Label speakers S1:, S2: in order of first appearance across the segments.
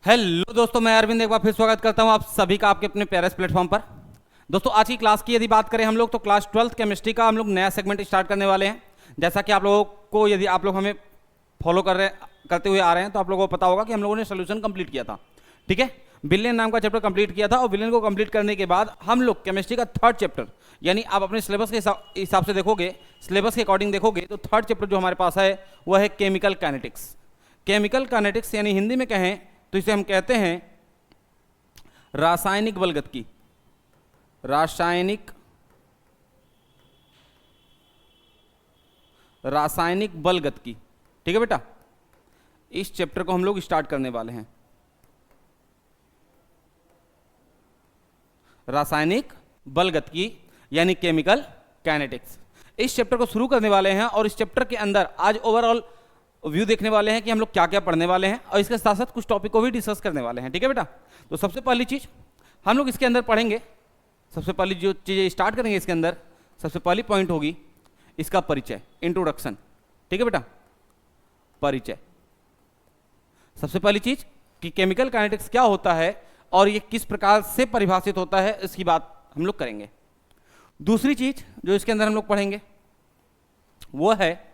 S1: Hello दोस्तों, मैं अरविंद एक बार फिर स्वागत करता हूं आप सभी का आपके अपने प्यारे प्लेटफॉर्म पर। दोस्तों, आज की क्लास की यदि बात करें हम लोग तो क्लास 12th केमिस्ट्री का हम लोग नया सेगमेंट स्टार्ट करने वाले हैं। जैसा कि आप लोगों को, यदि आप लोग हमें फॉलो करते हुए आ रहे हैं तो आप लोगों को पता होगा कि हम लोगों ने सोल्यूशन कंप्लीट किया था। ठीक है, विलेन नाम का चैप्टर कंप्लीट किया था और विलेन को कंप्लीट करने के बाद हम लोग केमिस्ट्री का थर्ड चैप्टर, यानी आप अपने सिलेबस के हिसाब से देखोगे, सिलेबस के अकॉर्डिंग देखोगे तो थर्ड चैप्टर जो हमारे पास है वह है केमिकल काइनेटिक्स। केमिकल काइनेटिक्स यानी हिंदी में कहें तो इसे हम कहते हैं रासायनिक बलगतिकी। रासायनिक बलगतिकी। ठीक है बेटा, इस चैप्टर को हम लोग स्टार्ट करने वाले हैं। रासायनिक बलगतिकी यानी केमिकल काइनेटिक्स, इस चैप्टर को शुरू करने वाले हैं और इस चैप्टर के अंदर आज ओवरऑल व्यू देखने वाले हैं कि हम लोग क्या क्या पढ़ने वाले हैं और इसके साथ साथ कुछ टॉपिक को भी डिस्कस करने वाले हैं। ठीक है बेटा, तो सबसे पहली चीज हम लोग इसके अंदर पढ़ेंगे, सबसे पहली जो चीजें स्टार्ट करेंगे इसके अंदर, सबसे पहली पॉइंट होगी इसका परिचय, इंट्रोडक्शन। ठीक है बेटा, परिचय। सबसे पहली चीज कि केमिकल काइनेटिक्स क्या होता है और ये किस प्रकार से परिभाषित होता है, इसकी बात हम लोग करेंगे। दूसरी चीज जो इसके अंदर हम लोग पढ़ेंगे वो है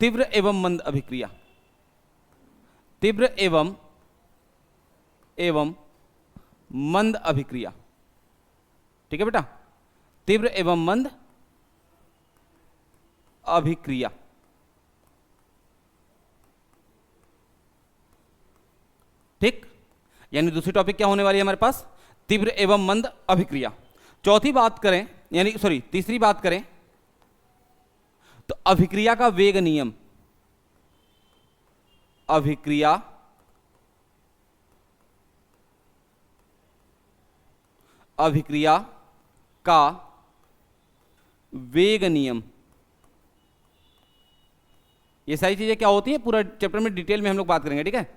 S1: तीव्र एवं मंद अभिक्रिया। तीव्र एवं मंद अभिक्रिया। ठीक है बेटा, तीव्र एवं मंद अभिक्रिया। ठीक, यानी दूसरी टॉपिक क्या होने वाली है हमारे पास, तीव्र एवं मंद अभिक्रिया। चौथी बात करें, यानी सॉरी तीसरी बात करें तो अभिक्रिया का वेग नियम। अभिक्रिया का वेग नियम। ये सारी चीजें क्या होती है पूरा चैप्टर में डिटेल में हम लोग बात करेंगे। ठीक है,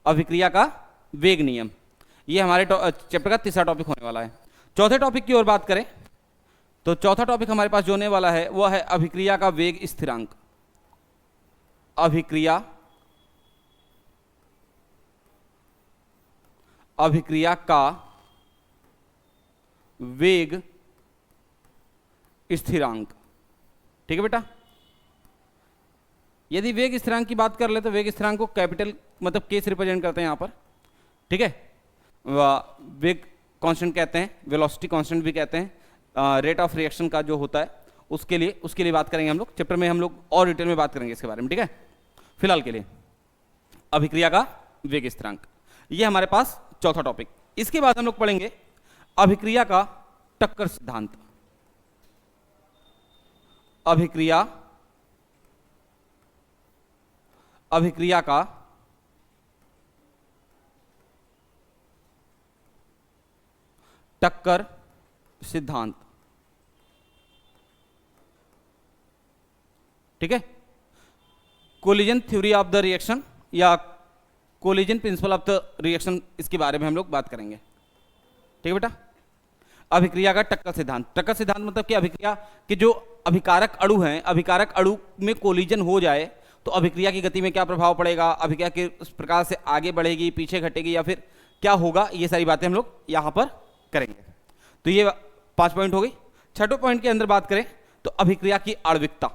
S1: अभिक्रिया का वेग नियम, ये हमारे चैप्टर का तीसरा टॉपिक होने वाला है। चौथे टॉपिक की ओर बात करें तो चौथा टॉपिक हमारे पास जो होने वाला है वह है अभिक्रिया का वेग स्थिरांक। अभिक्रिया का वेग स्थिरांक। ठीक है बेटा, यदि वेग स्थिरांक की बात कर ले तो वेग स्थिरांक को कैपिटल मतलब के से रिप्रेजेंट करते हैं यहां पर। ठीक है, वेग कांस्टेंट कहते हैं, वेलोसिटी कांस्टेंट भी कहते हैं, रेट ऑफ रिएक्शन का जो होता है उसके लिए बात करेंगे हम लोग चैप्टर में, हम लोग और डिटेल में बात करेंगे इसके बारे में। ठीक है, फिलहाल के लिए अभिक्रिया का वेग स्थिरांक, ये हमारे पास चौथा टॉपिक। इसके बाद हम लोग पढ़ेंगे अभिक्रिया का टक्कर सिद्धांत। अभिक्रिया का टक्कर सिद्धांत। ठीक है, collision theory of the reaction या collision principle of the reaction, इसके बारे में हम लोग बात करेंगे। ठीक है बेटा, अभिक्रिया का टक्कर सिद्धांत। टक्कर सिद्धांत मतलब कि अभिक्रिया के जो अभिकारक अणु हैं, अभिकारक अणु में कोलिजन हो जाए तो अभिक्रिया की गति में क्या प्रभाव पड़ेगा, अभिक्रिया किस प्रकार से आगे बढ़ेगी, पीछे घटेगी या फिर क्या होगा, ये सारी बातें हम लोग यहां पर करेंगे। तो ये 5 पॉइंट हो गई। छठे पॉइंट के अंदर बात करें तो अभिक्रिया की आणविकता।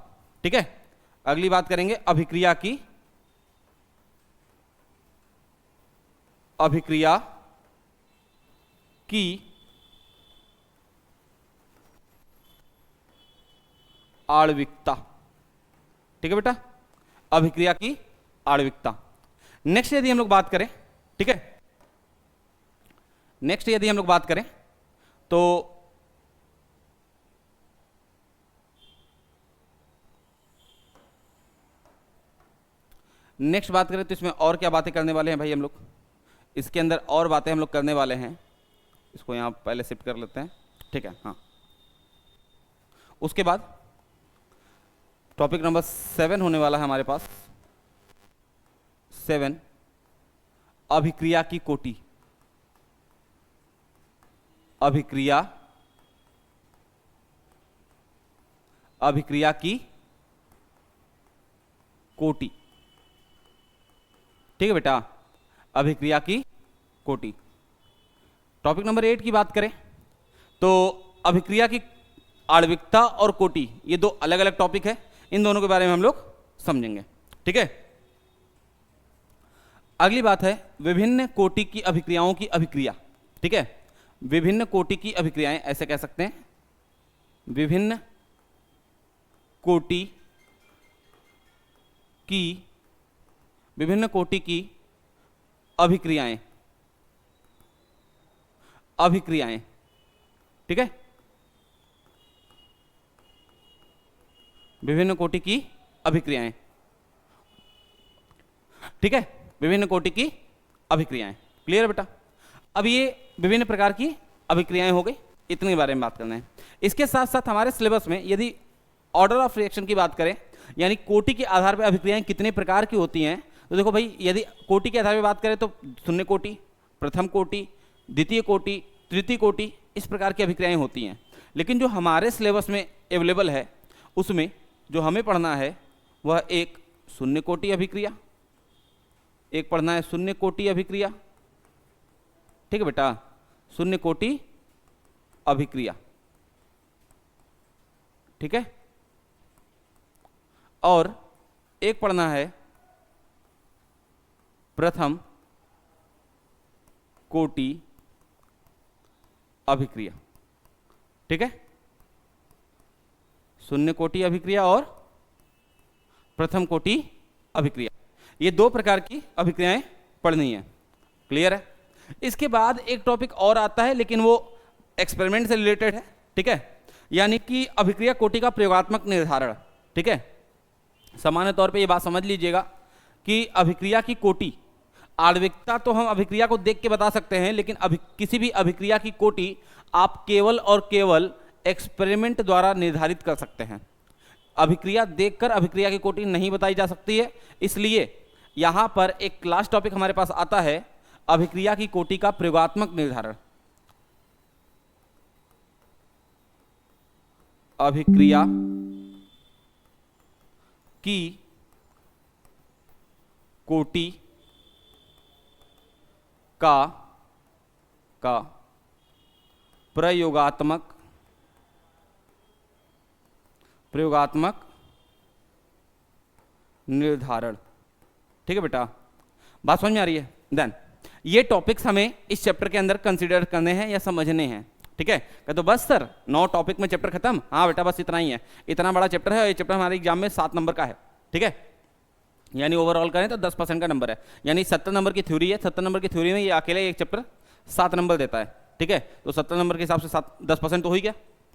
S1: ठीक है, अगली बात करेंगे अभिक्रिया की आणविकता। ठीक है बेटा, अभिक्रिया की आणविकता। नेक्स्ट यदि हम लोग बात करें, ठीक है, नेक्स्ट यदि हम लोग बात करें तो नेक्स्ट बात करें तो इसमें और क्या बातें करने वाले हैं भाई हम लोग, इसके अंदर और बातें हम लोग करने वाले हैं। इसको यहां पहले शिफ्ट कर लेते हैं। ठीक है, हाँ, उसके बाद टॉपिक नंबर 7 होने वाला है हमारे पास। 7 अभिक्रिया की कोटि। अभिक्रिया की कोटि। ठीक है बेटा, अभिक्रिया की कोटि। टॉपिक नंबर 8 की बात करें तो अभिक्रिया की आणविकता और कोटि, ये दो अलग अलग टॉपिक है, इन दोनों के बारे में हम लोग समझेंगे। ठीक है, अगली बात है विभिन्न कोटि की अभिक्रियाओं की अभिक्रिया। ठीक है, विभिन्न कोटि की अभिक्रियाएं, ऐसे कह सकते हैं, विभिन्न कोटि की अभिक्रियाएं, ठीक है, विभिन्न कोटि की अभिक्रियाएं, ठीक है, विभिन्न कोटि की अभिक्रियाएं। क्लियर है बेटा? अब ये विभिन्न प्रकार की अभिक्रियाएं हो गई, इतने बारे में बात करना है। इसके साथ साथ हमारे सिलेबस में यदि ऑर्डर ऑफ रिएक्शन की बात करें, यानी कोटि के आधार पर अभिक्रियाएं कितने प्रकार की होती हैं, तो देखो भाई, यदि कोटि के आधार पर बात करें तो शून्य कोटि, प्रथम कोटि, द्वितीय कोटि, तृतीय कोटि, इस प्रकार की अभिक्रियाएं होती हैं। लेकिन जो हमारे सिलेबस में अवेलेबल है उसमें जो हमें पढ़ना है वह एक शून्य कोटि अभिक्रिया, एक पढ़ना है शून्य कोटि अभिक्रिया। ठीक है बेटा, शून्य कोटि अभिक्रिया। ठीक है, और एक पढ़ना है प्रथम कोटि अभिक्रिया। ठीक है, शून्य कोटि अभिक्रिया और प्रथम कोटि अभिक्रिया, ये दो प्रकार की अभिक्रियाएं पढ़नी है। क्लियर है? इसके बाद एक टॉपिक और आता है, लेकिन वो एक्सपेरिमेंट से रिलेटेड है। ठीक है, यानी कि अभिक्रिया कोटि का प्रयोगात्मक निर्धारण। ठीक है, सामान्य तौर पे ये बात समझ लीजिएगा कि अभिक्रिया की कोटि, आणविकता तो हम अभिक्रिया को देख के बता सकते हैं, लेकिन किसी भी अभिक्रिया की कोटि आप केवल और केवल एक्सपेरिमेंट द्वारा निर्धारित कर सकते हैं। अभिक्रिया देखकर अभिक्रिया की कोटि नहीं बताई जा सकती है, इसलिए यहां पर एक क्लास टॉपिक हमारे पास आता है, अभिक्रिया की कोटि का प्रयोगात्मक निर्धारण। अभिक्रिया की कोटि का प्रयोगात्मक निर्धारण। ठीक है बेटा, बात समझ में आ रही है? देन ये टॉपिक्स हमें इस चैप्टर के अंदर कंसीडर करने हैं या समझने हैं। ठीक है, कह तो बस सर 9 टॉपिक में चैप्टर खत्म? हाँ बेटा, बस इतना ही है। इतना बड़ा चैप्टर है, ये चैप्टर हमारे एग्जाम में 7 नंबर का है। ठीक है, यानी ओवरऑल करें तो 10% का नंबर है, यानी 70 नंबर की थ्योरी है। 70 नंबर की थ्योरी में ये अकेले एक चैप्टर 7 नंबर देता है। ठीक है, तो 70 नंबर के हिसाब से 10% तो हो ही गया।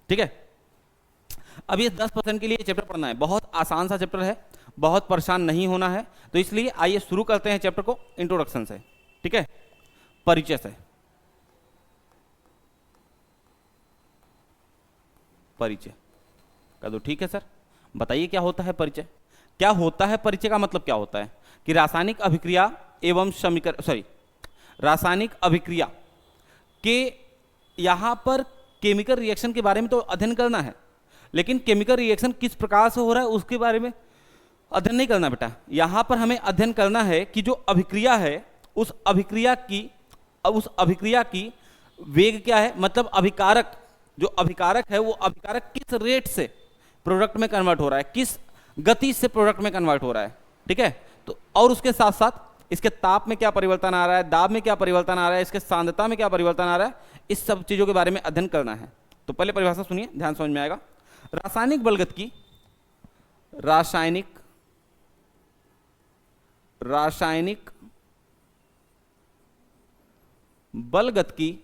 S1: ठीक है, अब ये 10% के लिए चैप्टर पढ़ना है, बहुत आसान सा चैप्टर है, बहुत परेशान नहीं होना है। तो इसलिए आइए शुरू करते हैं चैप्टर को इंट्रोडक्शन से। ठीक है, परिचय से। परिचय कह दो। ठीक है सर, बताइए क्या होता है परिचय? क्या होता है परिचय का मतलब क्या होता है कि रासायनिक अभिक्रिया एवं रासायनिक अभिक्रिया के यहां पर केमिकल रिएक्शन के बारे में तो अध्ययन करना है, लेकिन केमिकल रिएक्शन किस प्रकार से हो रहा है उसके बारे में अध्ययन नहीं करना बेटा। यहां पर हमें अध्ययन करना है कि जो अभिक्रिया है उस अभिक्रिया की वेग क्या है, मतलब अभिकारक, जो अभिकारक है वो अभिकारक किस रेट से प्रोडक्ट में कन्वर्ट हो रहा है, किस गति से प्रोडक्ट में कन्वर्ट हो रहा है। ठीक है, तो और उसके साथ साथ इसके ताप में क्या परिवर्तन आ रहा है, दाब में क्या परिवर्तन आ रहा है, इसके सांद्रता में क्या परिवर्तन आ रहा है, इस सब चीजों के बारे में अध्ययन करना है। तो पहले परिभाषा सुनिए, ध्यान समझ में आएगा। रासायनिक बलगतिकी, रासायनिक बलगतिकी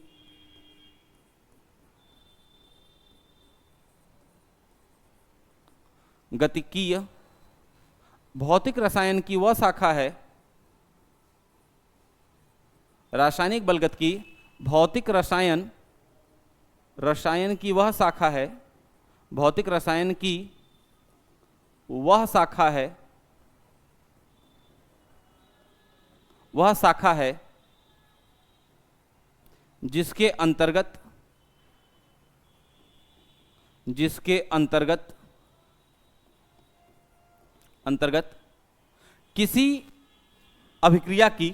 S1: गतिकीय भौतिक रसायन की वह शाखा है, रासायनिक बलगतिकी भौतिक रसायन की वह शाखा है, भौतिक रसायन की वह शाखा है जिसके अंतर्गत किसी अभिक्रिया की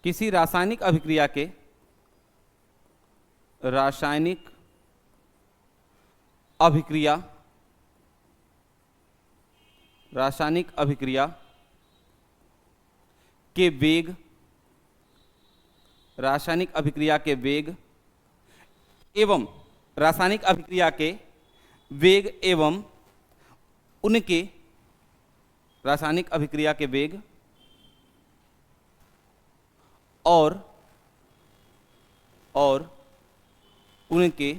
S1: किसी रासायनिक अभिक्रिया के रासायनिक अभिक्रिया के वेग रासायनिक अभिक्रिया के वेग एवं रासायनिक अभिक्रिया के वेग एवं उनके रासायनिक अभिक्रिया के वेग और उनके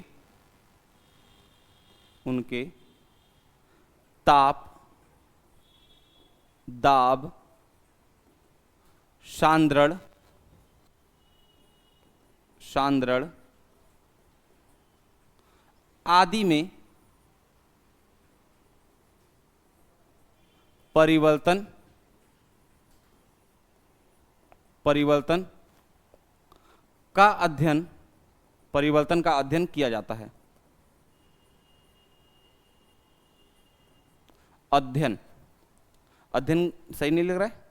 S1: ताप, दाब, सांद्रण आदि में परिवर्तन का अध्ययन किया जाता है। अध्ययन सही नहीं लग रहा है?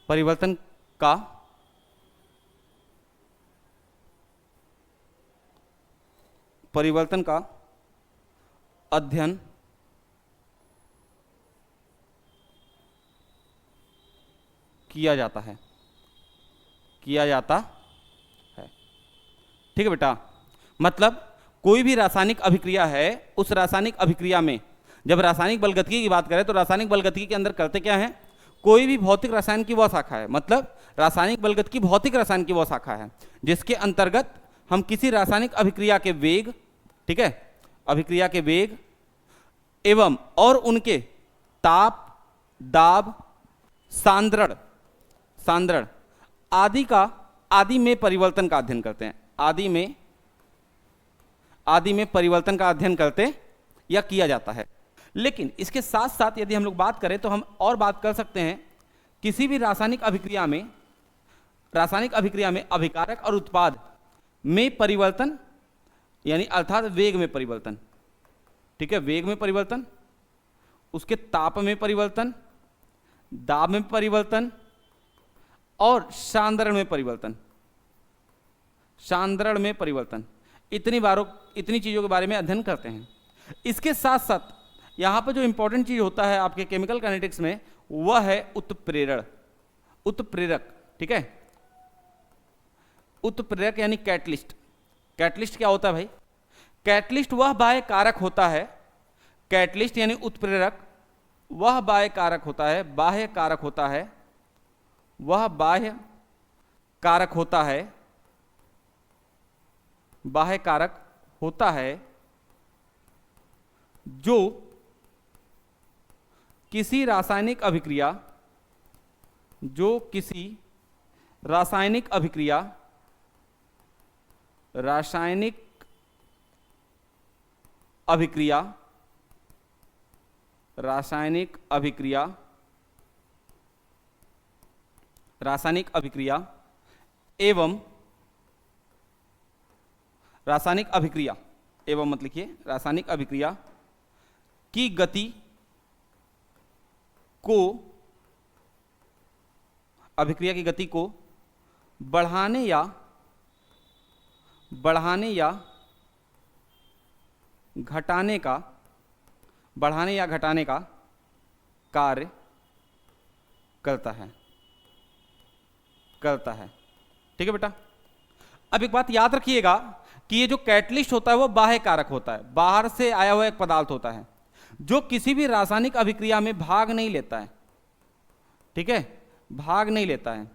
S1: परिवर्तन का अध्ययन किया जाता है। ठीक है बेटा, मतलब कोई भी रासायनिक अभिक्रिया है, उस रासायनिक अभिक्रिया में जब रासायनिक बलगतिकी की बात करें तो रासायनिक बलगतिकी के अंदर करते क्या है, कोई भी भौतिक रसायन की वह शाखा है, मतलब रासायनिक बलगतिकी भौतिक रसायन की वह शाखा है जिसके अंतर्गत हम किसी रासायनिक अभिक्रिया के वेग, ठीक है, अभिक्रिया के वेग एवं और उनके ताप, दाब, सांद्रण आदि में परिवर्तन का अध्ययन करते हैं। आदि में परिवर्तन का अध्ययन करते या किया जाता है। लेकिन इसके साथ साथ यदि हम लोग बात करें तो हम और बात कर सकते हैं, किसी भी रासायनिक अभिक्रिया में अभिकारक और उत्पाद में परिवर्तन, यानी अर्थात वेग में परिवर्तन, ठीक है, वेग में परिवर्तन, उसके ताप में परिवर्तन, दाब में परिवर्तन और सांद्रण में परिवर्तन, इतनी चीजों के बारे में अध्ययन करते हैं। इसके साथ साथ यहां पर जो इंपॉर्टेंट चीज होता है आपके केमिकल काइनेटिक्स में, वह है उत्प्रेरक, ठीक है, उत्प्रेरक यानी कैटलिस्ट। कैटलिस्ट क्या होता है भाई? कैटलिस्ट वह बाह्य कारक होता है, कैटलिस्ट यानी उत्प्रेरक वह बाह्य कारक होता है, बाह्य कारक होता है जो किसी रासायनिक अभिक्रिया एवं मत लिखिए, रासायनिक अभिक्रिया की गति को बढ़ाने या घटाने का कार्य करता है। ठीक है बेटा, अब एक बात याद रखिएगा कि ये जो कैटलिस्ट होता है वो बाह्य कारक होता है, बाहर से आया हुआ एक पदार्थ होता है जो किसी भी रासायनिक अभिक्रिया में भाग नहीं लेता है। ठीक है, भाग नहीं लेता है,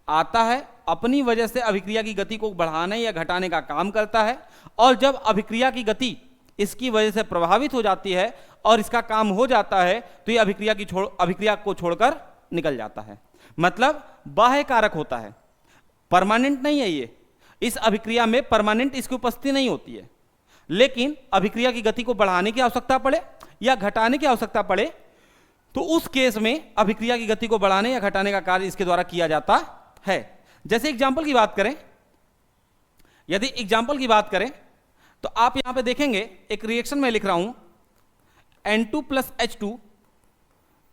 S1: आता है, अपनी वजह से अभिक्रिया की गति को बढ़ाने या घटाने का काम करता है, और जब अभिक्रिया की गति इसकी वजह से प्रभावित हो जाती है और इसका काम हो जाता है तो ये अभिक्रिया को छोड़कर निकल जाता है। मतलब बाह्य कारक होता है, परमानेंट नहीं है ये, इस अभिक्रिया में परमानेंट इसकी उपस्थिति नहीं होती है, लेकिन अभिक्रिया की गति को बढ़ाने की आवश्यकता पड़े या घटाने की आवश्यकता पड़े तो उस केस में अभिक्रिया की गति को बढ़ाने या घटाने का कार्य इसके द्वारा किया जाता है। जैसे एग्जाम्पल की बात करें, यदि एग्जाम्पल की बात करें तो आप यहां पे देखेंगे एक रिएक्शन में लिख रहा हूं, N2 + H2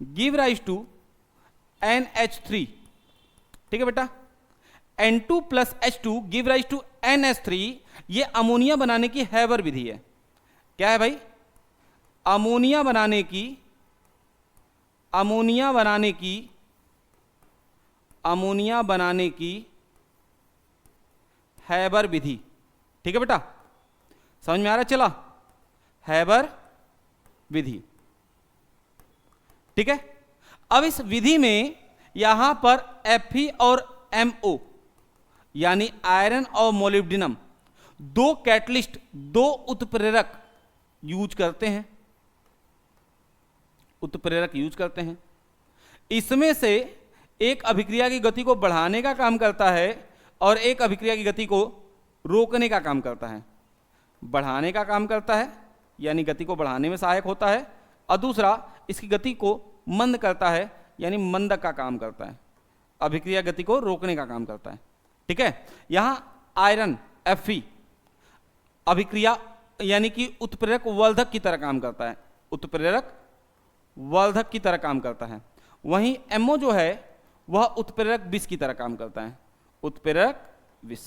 S1: give rise to NH3, ठीक है बेटा। N2 plus H2 give rise to NH3, ये अमोनिया बनाने की हैबर विधि है। क्या है भाई? अमोनिया बनाने की हैबर विधि, ठीक है बेटा, समझ में आ रहा है? चला, हैबर विधि, ठीक है। अब इस विधि में यहां पर Fe और MO यानी आयरन और मोलिब्डेनम, दो कैटलिस्ट, दो उत्प्रेरक यूज करते हैं, इसमें से एक अभिक्रिया की गति को बढ़ाने का काम करता है और एक अभिक्रिया की गति को रोकने का काम करता है। बढ़ाने का काम करता है यानी गति को बढ़ाने में सहायक होता है, और दूसरा इसकी गति को मंद करता है यानी मंदक का काम करता है, अभिक्रिया गति को रोकने का काम करता है, ठीक है। यहां आयरन Fe अभिक्रिया यानी कि उत्प्रेरक वर्धक की तरह काम करता है, उत्प्रेरक वर्धक की तरह काम करता है। वहीं MO जो है वह उत्प्रेरक विष की तरह काम करता है, उत्प्रेरक विष।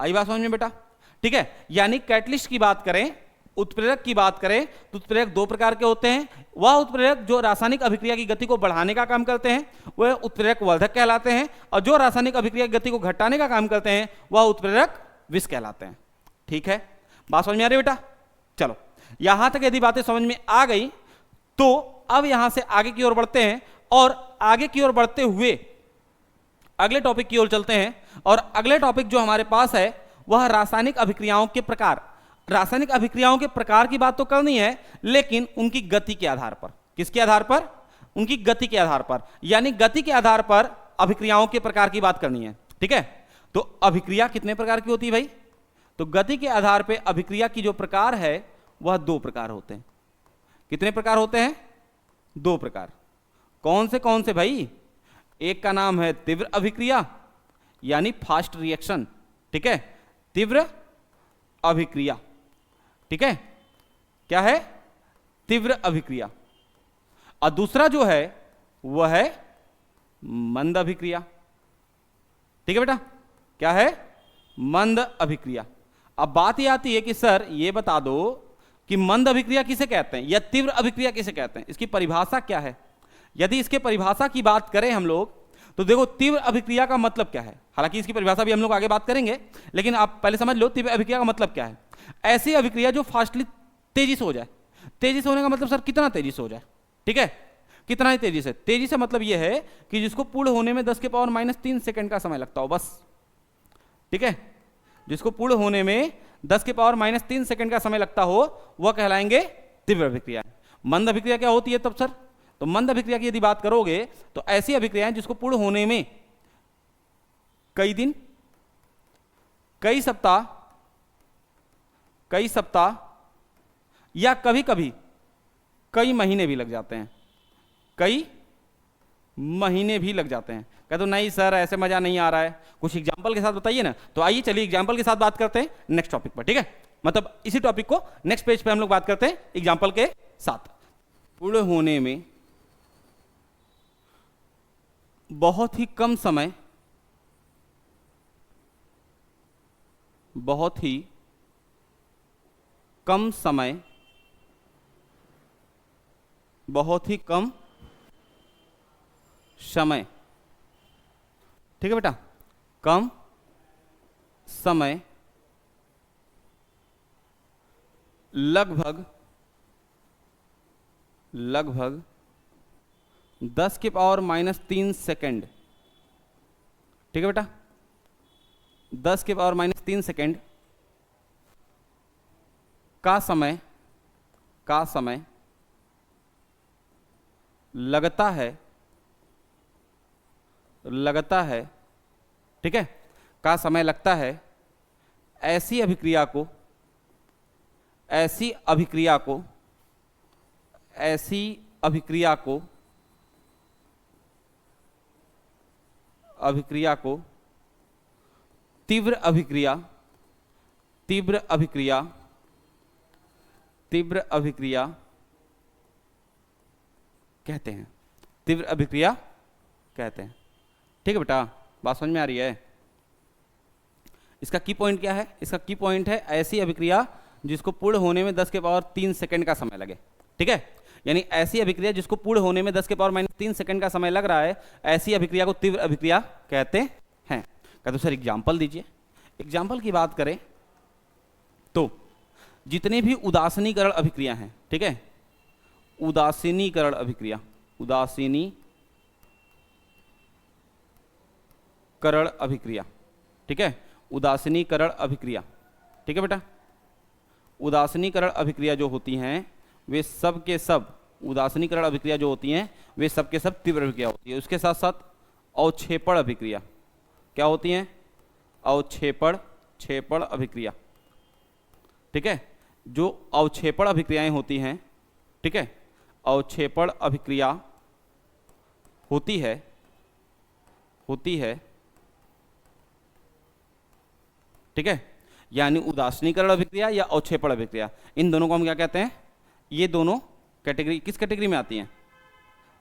S1: आई बात समझ में बेटा? ठीक है। यानी कैटलिस्ट की बात करें, उत्प्रेरक की बात करें तो उत्प्रेरक दो प्रकार के होते हैं। वह उत्प्रेरक जो रासायनिक अभिक्रिया की गति को बढ़ाने का काम करते हैं वह उत्प्रेरक वर्धक कहलाते हैं, और जो रासायनिक अभिक्रिया की गति को घटाने का काम करते हैं वह उत्प्रेरक विष कहलाते हैं। ठीक है, बात समझ में आ रही है बेटा? चलो, यहां तक यदि बातें समझ में आ गई तो अब यहां से आगे की ओर बढ़ते हैं, और आगे की ओर बढ़ते हुए अगले टॉपिक की ओर चलते हैं। और अगले टॉपिक जो हमारे पास है वह रासायनिक अभिक्रियाओं के प्रकार। रासायनिक अभिक्रियाओं के प्रकार की बात तो करनी है, लेकिन उनकी गति के आधार पर। किसके आधार पर? उनकी गति के आधार पर, यानी गति के आधार पर अभिक्रियाओं के प्रकार की बात करनी है। ठीक है, तो अभिक्रिया कितने प्रकार की होती है भाई? तो गति के आधार पर अभिक्रिया की जो प्रकार है वह दो प्रकार होते हैं। कितने प्रकार होते हैं? दो प्रकार। कौन से भाई? एक का नाम है तीव्र अभिक्रिया यानी फास्ट रिएक्शन, ठीक है, तीव्र अभिक्रिया। ठीक है, क्या है? तीव्र अभिक्रिया। और दूसरा जो है वह है मंद अभिक्रिया। ठीक है बेटा, क्या है? मंद अभिक्रिया। अब बात यह आती है कि सर ये बता दो कि मंद अभिक्रिया किसे कहते हैं या तीव्र अभिक्रिया किसे कहते हैं, इसकी परिभाषा क्या है? यदि इसके परिभाषा की बात करें हम लोग तो देखो, तीव्र अभिक्रिया का मतलब क्या है? हालांकि इसकी परिभाषा भी हम लोग आगे बात करेंगे, लेकिन आप पहले समझ लो तीव्र अभिक्रिया का मतलब क्या है। ऐसी अभिक्रिया जो फास्टली तेजी से हो जाए। तेजी से होने का मतलब सर कितना तेजी से हो जाए? ठीक है, कितना ही तेजी से? तेजी से मतलब यह है कि जिसको पूर्ण होने में 10 के पावर -3 सेकंड का समय लगता हो, बस। ठीक है, जिसको पूर्ण होने में 10 के पावर -3 सेकंड का समय लगता हो वह कहलाएंगे तीव्र अभिक्रिया। मंद अभिक्रिया क्या होती है तब सर? तो मंद अभिक्रिया की यदि बात करोगे तो ऐसी अभिक्रियाएं जिसको पूर्ण होने में कई दिन, कई सप्ताह या कभी कभी कई महीने भी लग जाते हैं। कई महीने भी लग जाते हैं। कहते तो नहीं सर ऐसे मजा नहीं आ रहा है, कुछ एग्जांपल के साथ बताइए ना। तो आइए चलिए एग्जांपल के साथ बात करते हैं नेक्स्ट टॉपिक पर। ठीक है, मतलब इसी टॉपिक को नेक्स्ट पेज पे हम लोग बात करते हैं एग्जांपल के साथ। पूर्ण होने में बहुत ही कम समय, बहुत ही कम समय, बहुत ही कम समय, ठीक है बेटा, कम समय, लगभग 10 के पावर -3 सेकंड। ठीक है बेटा, 10 के पावर -3 सेकंड का समय लगता है, ठीक है, का समय लगता है ऐसी अभिक्रिया को तीव्र अभिक्रिया कहते हैं। तीव्र अभिक्रिया कहते हैं। ठीक है बेटा, बात समझ में आ रही है? इसका की पॉइंट क्या है? इसका की पॉइंट है ऐसी अभिक्रिया जिसको पूर्ण होने में 10 के पावर 3 सेकंड का समय लगे। ठीक है, यानी ऐसी अभिक्रिया जिसको पूर्ण होने में 10 के पावर -3 सेकंड का समय लग रहा है, ऐसी अभिक्रिया को तीव्र अभिक्रिया कहते हैं। कहते सर एग्जाम्पल दीजिए। एग्जाम्पल की बात करें तो जितने भी उदासीनीकरण अभिक्रिया हैं, ठीक है, उदासीनीकरण अभिक्रिया, उदासीनीकरण अभिक्रिया, ठीक है, उदासीनीकरण अभिक्रिया, ठीक है बेटा, उदासीनीकरण अभिक्रिया जो होती हैं वे सब के सब, उदासीनीकरण अभिक्रिया जो होती हैं वे सब के सब तीव्र अभिक्रिया होती है। उसके साथ साथ अवक्षेपण अभिक्रिया क्या होती हैं? अवक्षेपण अभिक्रिया, ठीक है, जो अवक्षेपण अभिक्रियाएं होती हैं, ठीक है, अवक्षेपण अभिक्रिया होती है ठीक है, यानी उदासीनीकरण अभिक्रिया या अवक्षेपण अभिक्रिया, इन दोनों को हम क्या कहते हैं? ये दोनों कैटेगरी किस कैटेगरी में आती हैं?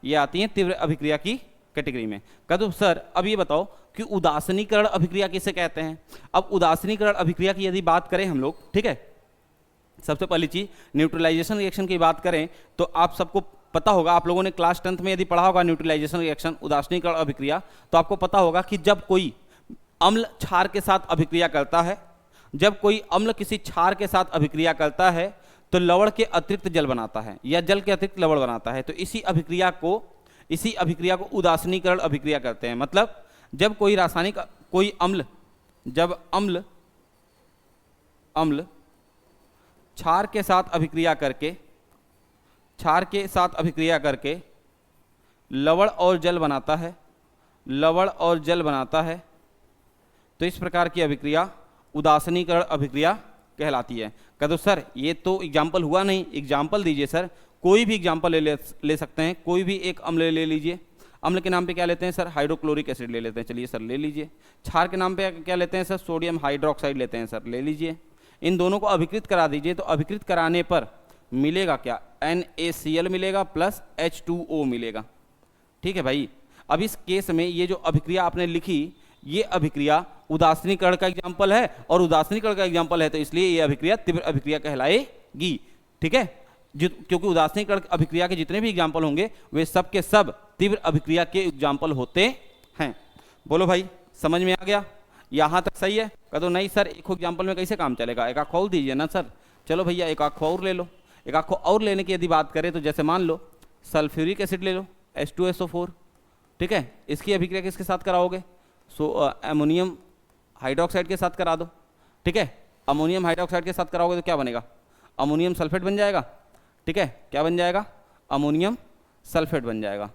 S1: ये आती हैं तीव्र अभिक्रिया की कैटेगरी में। कहते सर अब ये बताओ कि उदासीनीकरण अभिक्रिया किसे कहते हैं? अब उदासीनीकरण अभिक्रिया की यदि बात करें हम लोग, ठीक है, सबसे पहली चीज न्यूट्रलाइजेशन रिएक्शन की बात करें तो आप सबको पता होगा, आप लोगों ने क्लास 10th में यदि पढ़ा होगा न्यूट्रलाइजेशन रिएक्शन, उदासीनीकरण अभिक्रिया, तो आपको पता होगा कि जब कोई अम्ल क्षार के साथ अभिक्रिया करता है, जब कोई अम्ल किसी क्षार के साथ अभिक्रिया करता है तो लवण के अतिरिक्त जल बनाता है या जल के अतिरिक्त लवण बनाता है, तो इसी अभिक्रिया को उदासीनीकरण अभिक्रिया करते हैं। मतलब जब कोई रासायनिक कोई अम्ल, जब अम्ल क्षार के साथ अभिक्रिया करके लवण और जल बनाता है, तो इस प्रकार की अभिक्रिया उदासीनीकरण अभिक्रिया कहलाती है। कह दो सर ये तो एग्जाम्पल हुआ नहीं, एग्जाम्पल दीजिए सर। कोई भी एग्जाम्पल ले सकते हैं, कोई भी एक अम्ल ले लीजिए। अम्ल के नाम पे क्या लेते हैं सर? हाइड्रोक्लोरिक एसिड ले लेते हैं, चलिए सर ले लीजिए। क्षार के नाम पे क्या लेते हैं सर? सोडियम हाइड्रोक्साइड लेते हैं सर, ले लीजिए। इन दोनों को अभिकृत करा दीजिए, तो अभिकृत कराने पर मिलेगा क्या? NaCl मिलेगा प्लस H2O मिलेगा। ठीक है भाई, अब इस केस में ये जो अभिक्रिया आपने लिखी, ये अभिक्रिया उदासीनीकरण का एग्जाम्पल है और उदासीनीकरण का एग्जाम्पल है, तो इसलिए ये अभिक्रिया तीव्र अभिक्रिया कहलाएगी। ठीक है, क्योंकि उदासीनीकरण अभिक्रिया के जितने भी एग्जाम्पल होंगे वे सब के सब तीव्र अभिक्रिया के एग्जाम्पल होते हैं। बोलो भाई, समझ में आ गया? यहां तक सही है? कह दो नहीं सर एक एग्जाम्पल में कैसे काम चलेगा, एक आंख और दीजिए ना सर। चलो भैया एक आंख और ले लो। एक आंख और लेने की यदि बात करें तो जैसे मान लो सल्फ्यूरिक एसिड ले लो, H2SO4, ठीक है, इसकी अभिक्रिया किसके साथ कराओगे? अमोनियम हाइड्रोक्साइड के साथ करा दो। ठीक है, अमोनियम हाइड्रोक्साइड के साथ कराओगे तो क्या बनेगा? अमोनियम सल्फेट बन जाएगा। ठीक है, क्या बन जाएगा? अमोनियम सल्फेट बन जाएगा।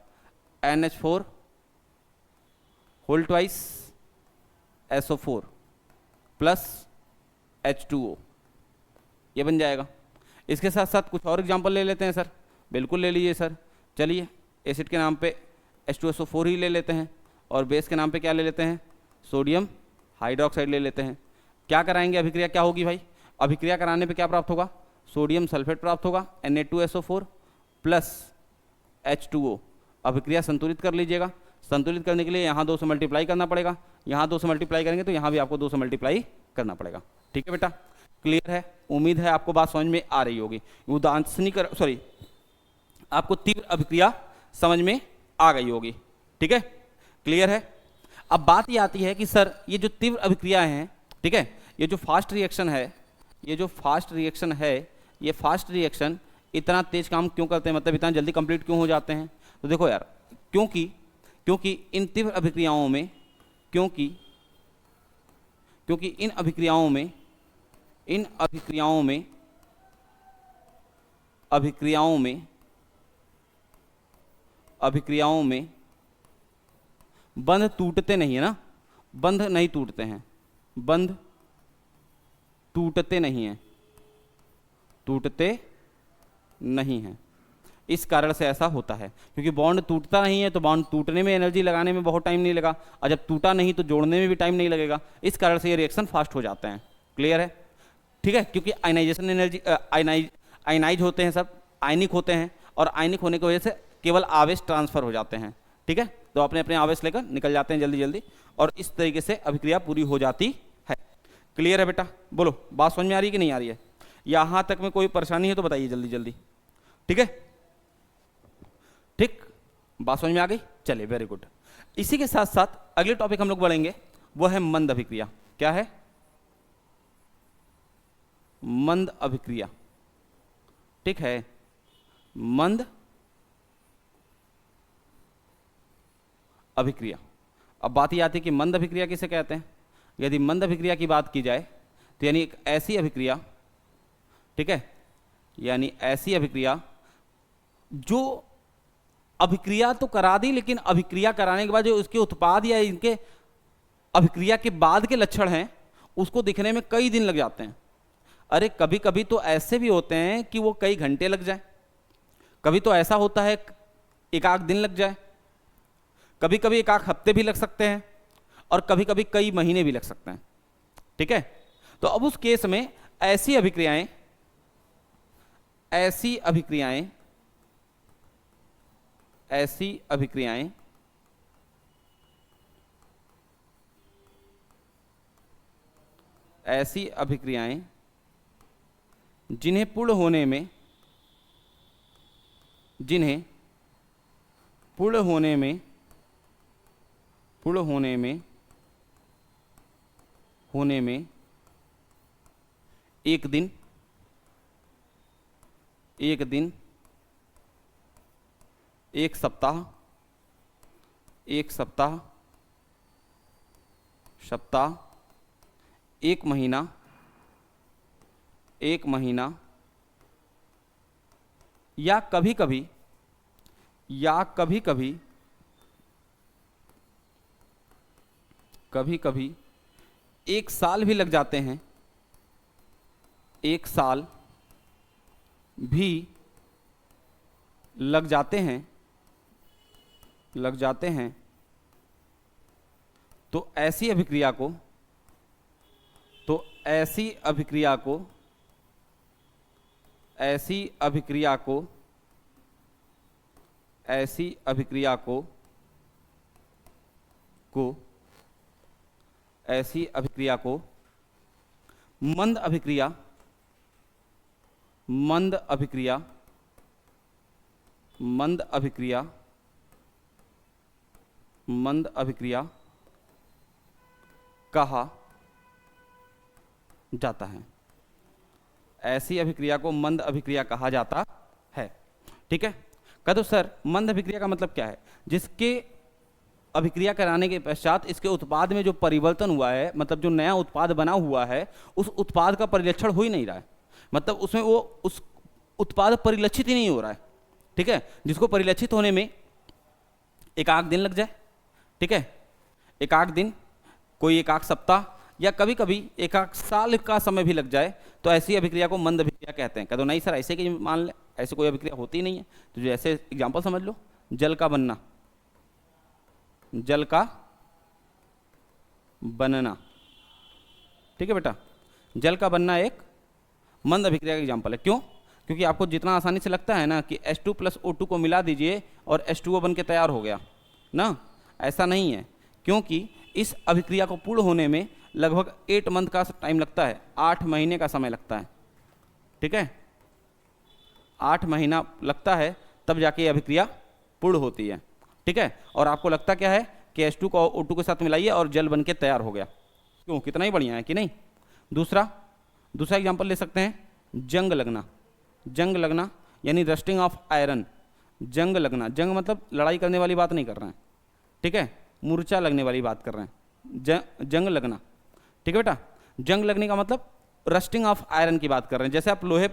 S1: NH4 whole twice SO4 plus H2O, ये बन जाएगा। इसके साथ साथ कुछ और एग्जाम्पल ले लेते हैं सर। बिल्कुल ले लीजिए सर। चलिए एसिड के नाम पे H2SO4 ही ले लेते हैं और बेस के नाम पे क्या ले लेते हैं? सोडियम हाइड्रोक्साइड ले लेते हैं। क्या कराएंगे? अभिक्रिया क्या होगी भाई? अभिक्रिया कराने पे क्या प्राप्त होगा? सोडियम सल्फेट प्राप्त होगा, Na2SO4 प्लस H2O। अभिक्रिया संतुलित कर लीजिएगा। संतुलित करने के लिए यहाँ 2 से मल्टीप्लाई करना पड़ेगा, यहाँ 2 से मल्टीप्लाई करेंगे तो यहाँ भी आपको 2 से मल्टीप्लाई करना पड़ेगा। ठीक है बेटा, क्लियर है? उम्मीद है आपको बात समझ में आ रही होगी। उदासीनीकरण आपको तीव्र अभिक्रिया समझ में आ गई होगी। ठीक है, क्लियर है? अब बात ये आती है कि सर ये जो तीव्र अभिक्रियाएं हैं, ठीक है, ये जो फास्ट रिएक्शन है, ये फास्ट रिएक्शन इतना तेज काम क्यों करते हैं, मतलब इतना जल्दी कंप्लीट क्यों हो जाते हैं? तो देखो यार, क्योंकि इन तीव्र अभिक्रियाओं में क्योंकि इन अभिक्रियाओं में बंध टूटते नहीं है ना, बंध नहीं टूटते हैं, बंध टूटते नहीं हैं। इस कारण से ऐसा होता है, क्योंकि बॉन्ड टूटता नहीं है तो बॉन्ड टूटने में एनर्जी लगाने में बहुत टाइम नहीं लगा, और जब टूटा नहीं तो जोड़ने में भी टाइम नहीं लगेगा। इस कारण से ये रिएक्शन फास्ट हो जाते हैं। क्लियर है? ठीक है, क्योंकि आयनाइजेशन एनर्जी आयनाइज होते हैं, सब आयनिक होते हैं, और आयनिक होने की वजह से केवल आवेश ट्रांसफर हो जाते हैं। ठीक है, तो अपने अपने आवेश लेकर निकल जाते हैं जल्दी जल्दी, और इस तरीके से अभिक्रिया पूरी हो जाती है। क्लियर है बेटा? बोलो, बात समझ में आ रही है कि नहीं आ रही है? यहां तक में कोई परेशानी है तो बताइए जल्दी जल्दी। ठीक है, ठीक, बात समझ में आ गई? चलिए, वेरी गुड। इसी के साथ साथ अगले टॉपिक हम लोग बढ़ेंगे, वो है मंद अभिक्रिया। क्या है? मंद अभिक्रिया। ठीक है, मंद अभिक्रिया। अब बात ये आती है कि मंद अभिक्रिया किसे कहते हैं। यदि मंद अभिक्रिया की बात की जाए तो यानी एक ऐसी अभिक्रिया, ठीक है, यानी ऐसी अभिक्रिया जो अभिक्रिया तो करा दी, लेकिन अभिक्रिया कराने के बाद जो उसके उत्पाद या इनके अभिक्रिया के बाद के लक्षण हैं उसको दिखने में कई दिन लग जाते हैं। अरे कभी कभी तो ऐसे भी होते हैं कि वो कई घंटे लग जाए, कभी तो ऐसा होता है एक आध दिन लग जाए, कभी कभी एक आध हफ्ते भी लग सकते हैं, और कभी कभी कई महीने भी लग सकते हैं। ठीक है, तो अब उस केस में ऐसी अभिक्रियाएं ऐसी अभिक्रियाएं जिन्हें पूर्ण होने में एक दिन, एक सप्ताह, एक महीना, या कभी कभी एक साल भी लग जाते हैं, लग जाते हैं, तो ऐसी अभिक्रिया को मंद अभिक्रिया कहा जाता है। ऐसी अभिक्रिया को मंद अभिक्रिया कहा जाता है। ठीक है, कह दो सर मंद अभिक्रिया का मतलब क्या है? जिसके अभिक्रिया कराने के पश्चात इसके उत्पाद में जो परिवर्तन हुआ है, मतलब जो नया उत्पाद बना हुआ है, उस उत्पाद का परिलक्षण हो ही नहीं रहा है, मतलब उसमें वो उस उत्पाद परिलक्षित ही नहीं हो रहा है। ठीक है, जिसको परिलक्षित होने में एक आध दिन लग जाए, ठीक है, एक आध दिन, कोई एक आध सप्ताह, या कभी कभी एक आध साल का समय भी लग जाए, तो ऐसी अभिक्रिया को मंद अभिक्रिया कहते हैं। कह दो नहीं सर ऐसे कि मान ले, ऐसे कोई अभिक्रिया होती नहीं है। तो जैसे एग्जांपल समझ लो, जल का बनना, ठीक है बेटा, जल का बनना एक मंद अभिक्रिया का एग्जांपल है। क्यों? क्योंकि आपको जितना आसानी से लगता है ना कि H2 + O2 को मिला दीजिए और H2O बन के तैयार हो गया ना, ऐसा नहीं है, क्योंकि इस अभिक्रिया को पूर्ण होने में लगभग 8 मंथ का टाइम लगता है, 8 महीने का समय लगता है। ठीक है, 8 महीना लगता है, तब जाके ये अभिक्रिया पूर्ण होती है। ठीक है, और आपको लगता क्या है कि H2 को O2 के साथ मिलाइए और जल बन के तैयार हो गया। क्यों? कितना ही बढ़िया है कि नहीं। दूसरा एग्जाम्पल ले सकते हैं, जंग लगना यानी रस्टिंग ऑफ आयरन। जंग लगना, जंग मतलब लड़ाई करने वाली बात नहीं कर रहे हैं, ठीक है, मूर्छा लगने वाली बात कर रहे हैं, जंग लगना। ठीक है बेटा, जंग लगने का मतलब रस्टिंग ऑफ आयरन की बात कर रहे हैं। जैसे आप लोहे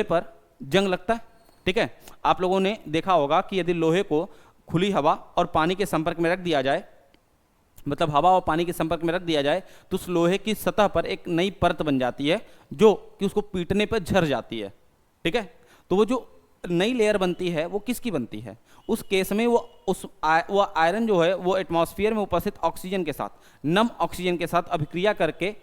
S1: पर जंग लगता है, ठीक है, आप लोगों ने देखा होगा कि यदि लोहे को खुली हवा और पानी के संपर्क में रख दिया जाए, मतलब हवा और पानी के संपर्क में रख दिया जाए, तो उस लोहे की सतह पर एक नई परत बन जाती है जो कि उसको पीटने पर झर जाती है। ठीक है, तो वो जो नई लेयर बनती है वो किसकी बनती है? उस केस में वो आयरन जो है वो एटमॉस्फेयर में उपस्थित ऑक्सीजन के साथ, नम ऑक्सीजन के साथ अभिक्रिया करके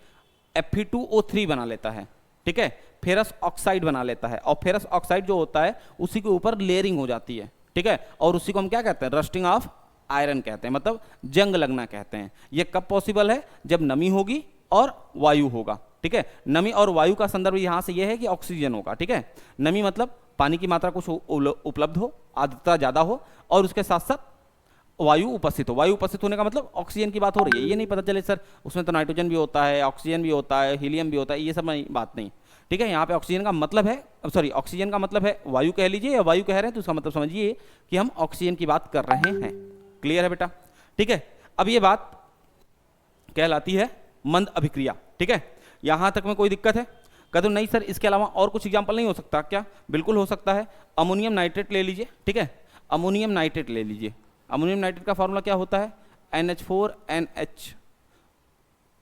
S1: Fe2O3 बना लेता है। ठीक है, फेरस ऑक्साइड बना लेता है, और फेरस ऑक्साइड जो होता है उसी के ऊपर लेयरिंग हो जाती है। ठीक है, और उसी को हम क्या कहते हैं? रस्टिंग ऑफ आयरन कहते हैं, मतलब जंग लगना कहते हैं। ये कब पॉसिबल है? जब नमी होगी और वायु होगा। ठीक है, नमी और वायु का संदर्भ यहां से यह है कि ऑक्सीजन होगा। ठीक है, नमी मतलब पानी की मात्रा कुछ उपलब्ध हो, आर्द्रता ज्यादा हो, और उसके साथ साथ वायु उपस्थित हो। वायु उपस्थित होने का मतलब ऑक्सीजन की बात हो रही है। ये नहीं पता चले सर उसमें तो नाइट्रोजन भी होता है, ऑक्सीजन भी होता है, हीलियम भी होता है, ये सब बात नहीं। ठीक है, यहाँ पे ऑक्सीजन का मतलब है, सॉरी, ऑक्सीजन का मतलब है वायु कह लीजिए, या वायु कह रहे हैं तो उसका मतलब समझिए कि हम ऑक्सीजन की बात कर रहे हैं। क्लियर है बेटा? ठीक है, अब ये बात कहलाती है मंद अभिक्रिया। ठीक है, यहां तक में कोई दिक्कत है? कहते नहीं सर इसके अलावा और कुछ एग्जाम्पल नहीं हो सकता क्या? बिल्कुल हो सकता है। अमोनियम नाइट्रेट ले लीजिए। ठीक है, अमोनियम नाइट्रेट ले लीजिए। अमोनियम नाइट्रेट का फॉर्मूला क्या होता है? NH4NH,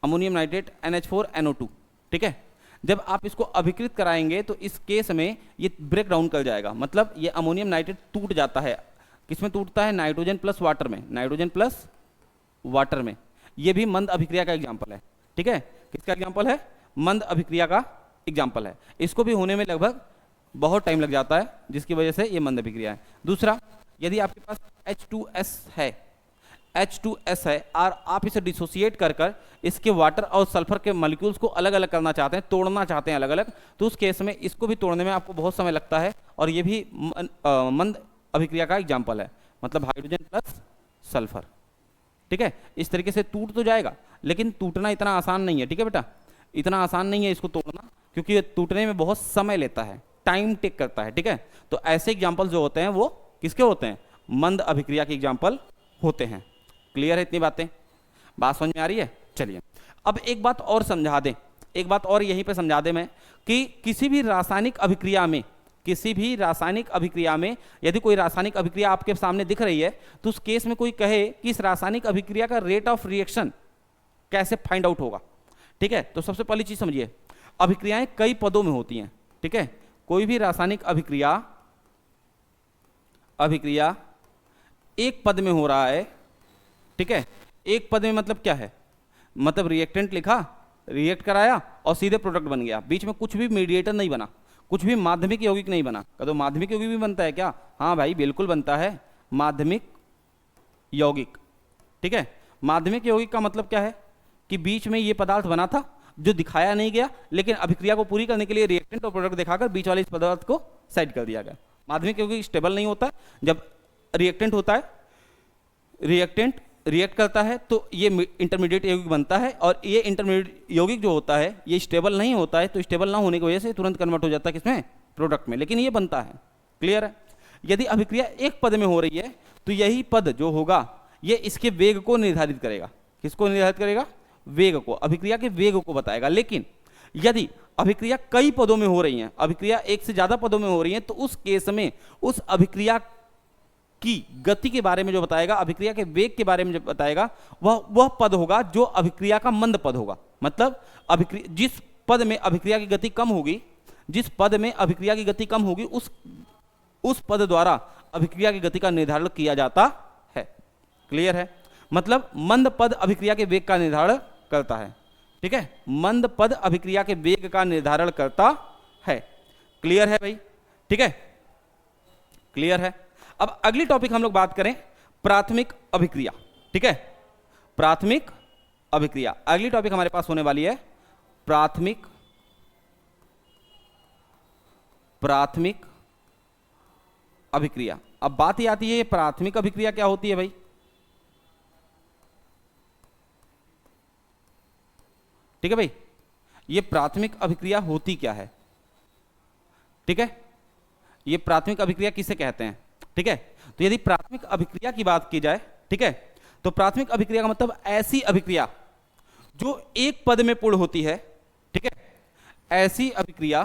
S1: ammonium nitrate NH4NO2। ठीक है, जब आप इसको अभिकृत कराएंगे तो इस केस में ये ब्रेक डाउन कर जाएगा, मतलब ये अमोनियम नाइट्रेट टूट जाता है। किसमें टूटता है? नाइट्रोजन प्लस वाटर में, नाइट्रोजन प्लस वाटर में। ये भी मंद अभिक्रिया का एग्जाम्पल है। ठीक है, किसका एग्जाम्पल है? मंद अभिक्रिया का एग्जाम्पल है। इसको भी होने में लगभग बहुत टाइम लग जाता है, जिसकी वजह से ये मंद अभिक्रिया है। दूसरा, यदि आपके पास H2S है, H2S है और आप इसे डिसोसिएट कर कर इसके वाटर और सल्फर के मॉलिक्यूल्स को अलग अलग करना चाहते हैं, तोड़ना चाहते हैं अलग अलग, तो उस केस में इसको भी तोड़ने में आपको बहुत समय लगता है, और ये भी मंद अभिक्रिया का एग्जाम्पल है, मतलब हाइड्रोजन प्लस सल्फर। ठीक है, इस तरीके से टूट तो जाएगा, लेकिन टूटना इतना आसान नहीं है। ठीक है बेटा, इतना आसान नहीं है इसको तोड़ना, क्योंकि ये टूटने में बहुत समय लेता है, टाइम टेक करता है। ठीक है, तो ऐसे एग्जाम्पल जो होते हैं वो किसके होते हैं? मंद अभिक्रिया के एग्जाम्पल होते हैं। क्लियर है इतनी बातें? बात समझ में आ रही है? चलिए अब एक बात और समझा दें, एक बात और यहीं पे समझा दें मैं, कि किसी भी रासायनिक अभिक्रिया में, किसी भी रासायनिक अभिक्रिया में यदि कोई रासायनिक अभिक्रिया आपके सामने दिख रही है, तो उस केस में कोई कहे कि इस रासायनिक अभिक्रिया का रेट ऑफ रिएक्शन कैसे फाइंड आउट होगा। ठीक है, तो सबसे पहली चीज समझिए, अभिक्रियाएं कई पदों में होती हैं। ठीक है, कोई भी रासायनिक अभिक्रिया एक पद में हो रहा है। ठीक है, एक पद में मतलब क्या है? मतलब रिएक्टेंट लिखा, रिएक्ट कराया और सीधे प्रोडक्ट बन गया, बीच में कुछ भी मीडिएटर नहीं बना, कुछ भी माध्यमिक यौगिक नहीं बना। तो माध्यमिक यौगिक भी बनता है क्या? हाँ भाई बिल्कुल बनता है, माध्यमिक यौगिक। ठीक है, माध्यमिक यौगिक का मतलब क्या है? कि बीच में ये पदार्थ बना था जो दिखाया नहीं गया, लेकिन अभिक्रिया को पूरी करने के लिए रिएक्टेंट और प्रोडक्ट दिखाकर बीच वाले इस पदार्थ को साइड कर दिया गया। माध्यमिक यौगिक स्टेबल नहीं होता। जब रिएक्टेंट होता है, रिएक्टेंट रिएक्ट करता है तो ये इंटरमीडिएट यौगिक बनता है, और ये इंटरमीडिएट यौगिक जो होता है ये स्टेबल नहीं होता है, तो स्टेबल ना होने की वजह से तुरंत कन्वर्ट हो जाता है किसमें? प्रोडक्ट में, लेकिन ये बनता है। क्लियर है? यदि अभिक्रिया एक पद में हो रही है तो यही पद जो होगा ये इसके वेग को निर्धारित करेगा। किसको निर्धारित करेगा? वेग को, अभिक्रिया के वेग को बताएगा। लेकिन यदि अभिक्रिया कई पदों में हो रही है, अभिक्रिया एक से ज्यादा पदों में हो रही है, तो उस केस में उस अभिक्रिया की गति के बारे में जो बताएगा, अभिक्रिया के वेग के बारे में जो बताएगा, वह पद होगा जो अभिक्रिया का मंद पद होगा। मतलब अभिक्रिया जिस पद में अभिक्रिया की गति कम होगी, जिस पद में अभिक्रिया की गति कम होगी, उस पद द्वारा अभिक्रिया की गति का निर्धारण किया जाता है। क्लियर है? मतलब मंद पद अभिक्रिया के वेग का निर्धारण करता है। ठीक है, मंद पद अभिक्रिया के वेग का निर्धारण करता है। क्लियर है भाई? ठीक है, क्लियर है। अब अगली टॉपिक हम लोग बात करें प्राथमिक अभिक्रिया। ठीक है, प्राथमिक अभिक्रिया अगली टॉपिक हमारे पास होने वाली है, प्राथमिक अभिक्रिया। अब बात ही आती है प्राथमिक अभिक्रिया क्या होती है भाई? ठीक है भाई, ये प्राथमिक अभिक्रिया होती क्या है? ठीक है, ये प्राथमिक अभिक्रिया किसे कहते हैं? ठीक है, तो यदि प्राथमिक अभिक्रिया की बात की जाए, ठीक है, तो प्राथमिक अभिक्रिया का मतलब ऐसी अभिक्रिया जो एक पद में पूर्ण होती है। ठीक है, ऐसी अभिक्रिया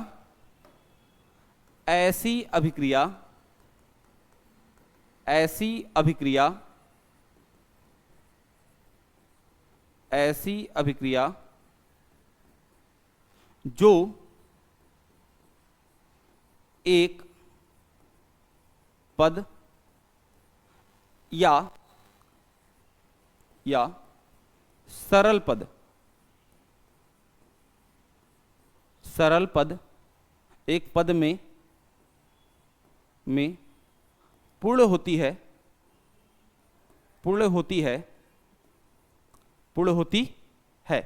S1: जो एक पद या सरल पद एक पद में पूर्ण होती है, पूर्ण होती है, पूर्ण होती है,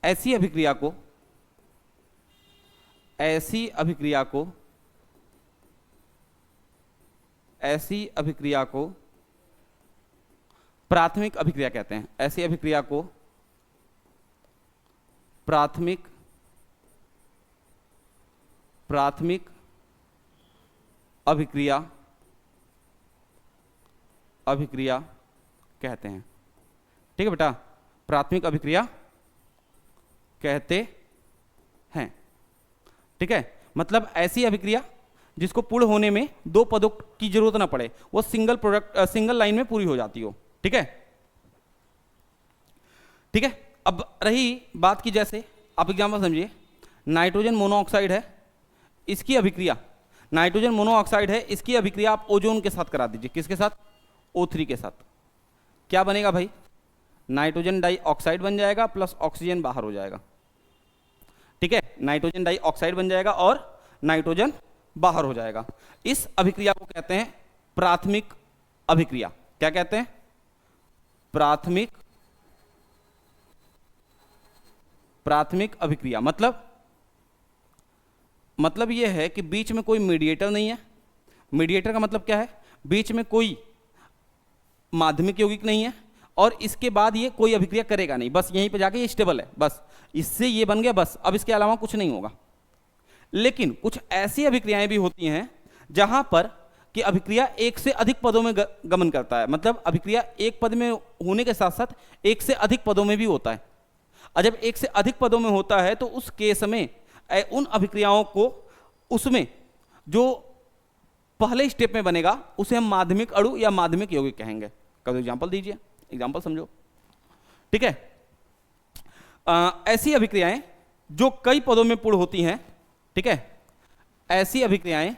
S1: ऐसी अभिक्रिया को, ऐसी अभिक्रिया को, ऐसी अभिक्रिया को प्राथमिक अभिक्रिया कहते हैं। ऐसी अभिक्रिया को प्राथमिक अभिक्रिया कहते हैं। ठीक है बेटा, प्राथमिक अभिक्रिया कहते हैं। ठीक है, मतलब ऐसी अभिक्रिया जिसको पूर्ण होने में दो पदों की जरूरत ना पड़े, वो सिंगल लाइन में पूरी हो जाती हो। ठीक है, ठीक है। अब रही बात की, जैसे आप एग्जाम्पल समझिए, नाइट्रोजन मोनोऑक्साइड है, इसकी अभिक्रिया, नाइट्रोजन मोनोऑक्साइड है, इसकी अभिक्रिया आप ओजोन के साथ करा दीजिए। किसके साथ? O3 के साथ। क्या बनेगा भाई? नाइट्रोजन डाइऑक्साइड बन जाएगा प्लस ऑक्सीजन बाहर हो जाएगा। ठीक है, नाइट्रोजन डाइऑक्साइड बन जाएगा और नाइट्रोजन बाहर हो जाएगा। इस अभिक्रिया को कहते हैं प्राथमिक अभिक्रिया। क्या कहते हैं? प्राथमिक अभिक्रिया। मतलब यह है कि बीच में कोई मीडिएटर नहीं है। मीडिएटर का मतलब क्या है? बीच में कोई माध्यमिक यौगिक नहीं है और इसके बाद ये कोई अभिक्रिया करेगा नहीं, बस यहीं पे जाके ये स्टेबल है, बस इससे ये बन गया, बस अब इसके अलावा कुछ नहीं होगा। लेकिन कुछ ऐसी अभिक्रियाएं भी होती हैं जहां पर कि अभिक्रिया एक से अधिक पदों में गमन करता है। मतलब अभिक्रिया एक पद में होने के साथ साथ एक से अधिक पदों में भी होता है। और जब एक से अधिक पदों में होता है तो उस केस में उन अभिक्रियाओं को, उसमें जो पहले स्टेप में बनेगा उसे हम माध्यमिक अणु या माध्यमिक यौगिक कहेंगे। कभी एग्जांपल दीजिए, एग्जांपल समझो। ठीक है, ऐसी अभिक्रियाएं जो कई पदों में पूर्ण होती हैं। ठीक है, ऐसी अभिक्रियाएं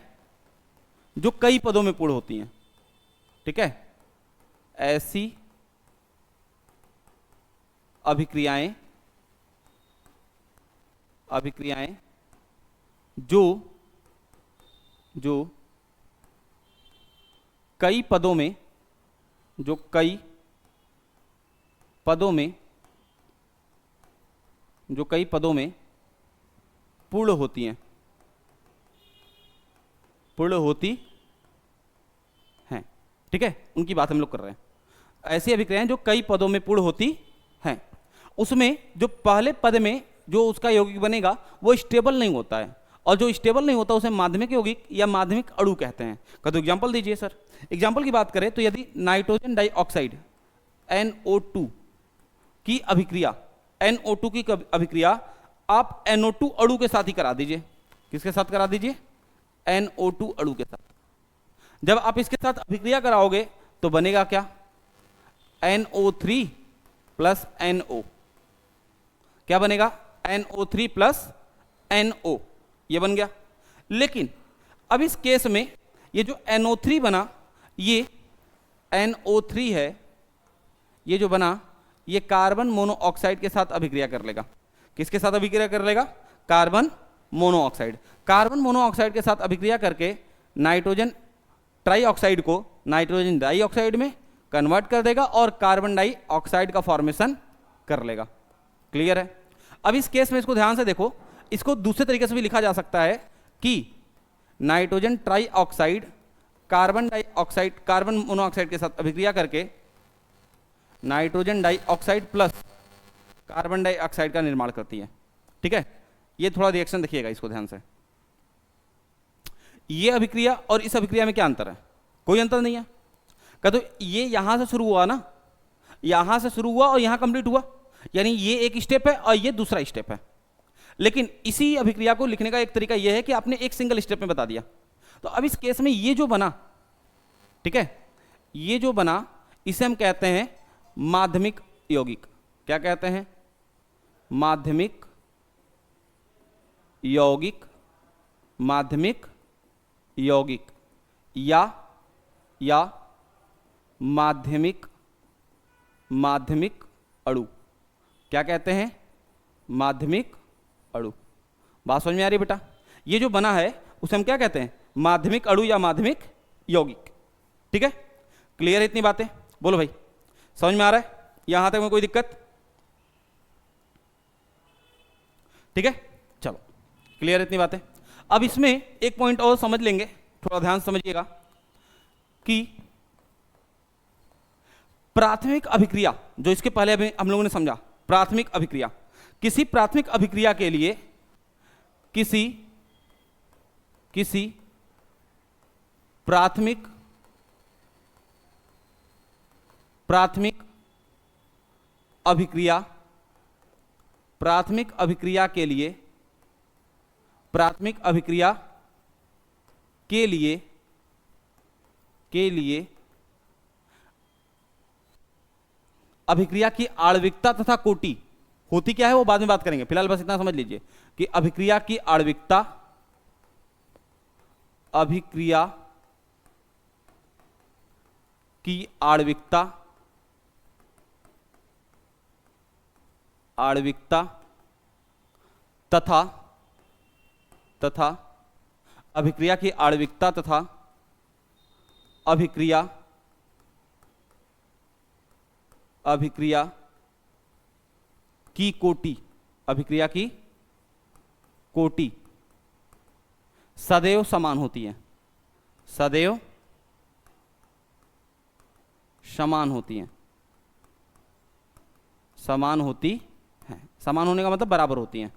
S1: जो कई पदों में पूर्ण होती हैं। ठीक है, ऐसी अभिक्रियाएं जो कई पदों में, पूर्ण होती हैं, ठीक है, उनकी बात हम लोग कर रहे हैं। ऐसी अभिक्रियाएं जो कई पदों में पूर्ण होती हैं, उसमें जो पहले पद में जो उसका यौगिक बनेगा वो स्टेबल नहीं होता है, और जो स्टेबल नहीं होता उसे माध्यमिक यौगिक या माध्यमिक अणु कहते हैं। तो एग्जांपल दीजिए सर। एग्जांपल की बात करें तो यदि नाइट्रोजन डाइऑक्साइड NO2 की अभिक्रिया, NO2 की अभिक्रिया आप NO2 अणु के साथ ही करा दीजिए। किसके साथ करा दीजिए? NO2 अणु के साथ। जब आप इसके साथ अभिक्रिया कराओगे तो बनेगा क्या? NO3 plus NO। क्या बनेगा? NO3 प्लस NO, ये बन गया। लेकिन अब इस केस में ये जो NO3 बना, ये NO3 है, ये जो बना ये कार्बन मोनोऑक्साइड के साथ अभिक्रिया कर लेगा। किसके साथ अभिक्रिया कर लेगा? Carbon monoxide. कार्बन मोनोऑक्साइड के साथ अभिक्रिया करके नाइट्रोजन ट्राइऑक्साइड को नाइट्रोजन डाइऑक्साइड में कन्वर्ट कर देगा और कार्बन डाइऑक्साइड का फॉर्मेशन कर लेगा। क्लियर है? अब इस केस में इसको ध्यान से देखो, इसको दूसरे तरीके से भी लिखा जा सकता है कि नाइट्रोजन ट्राइऑक्साइड कार्बन मोनोऑक्साइड के साथ अभिक्रिया करके nitrogen dioxide plus carbon dioxide का निर्माण करती है। ठीक है, ये थोड़ा रिएक्शन देखिएगा, इसको ध्यान से। ये अभिक्रिया और इस अभिक्रिया में क्या अंतर है? कोई अंतर नहीं है। क्या तो ये यहां से शुरू हुआ ना, यहां से शुरू हुआ और यहां कंप्लीट हुआ, यानी ये एक स्टेप है और ये दूसरा स्टेप है। लेकिन इसी अभिक्रिया को लिखने का एक तरीका यह है कि आपने एक सिंगल स्टेप में बता दिया। तो अब इस केस में ये जो बना, ठीक है, ये जो बना इसे हम कहते हैं माध्यमिक यौगिक। क्या कहते हैं? माध्यमिक यौगिक, माध्यमिक यौगिक या माध्यमिक अणु। क्या कहते हैं? माध्यमिक अणु। बात समझ में आ रही है बेटा? ये जो बना है उसे हम क्या कहते हैं? माध्यमिक अणु या माध्यमिक यौगिक। ठीक है, क्लियर है इतनी बातें? बोलो भाई। समझ में आ रहा है यहां तक में कोई दिक्कत? ठीक है, चलो क्लियर इतनी बातें। अब इसमें एक पॉइंट और समझ लेंगे, थोड़ा ध्यान से समझिएगा कि प्राथमिक अभिक्रिया, जो इसके पहले अभी हम लोगों ने समझा, प्राथमिक अभिक्रिया, किसी प्राथमिक अभिक्रिया के लिए किसी प्राथमिक अभिक्रिया के लिए अभिक्रिया की आणविकता तथा कोटि होती क्या है वो बाद में बात करेंगे, फिलहाल बस इतना समझ लीजिए कि अभिक्रिया की आणविकता तथा अभिक्रिया की आणविकता तथा अभिक्रिया की कोटि सदैव समान होती है, सदैव समान होती हैं, समान होती है। समान होने का मतलब बराबर होती हैं,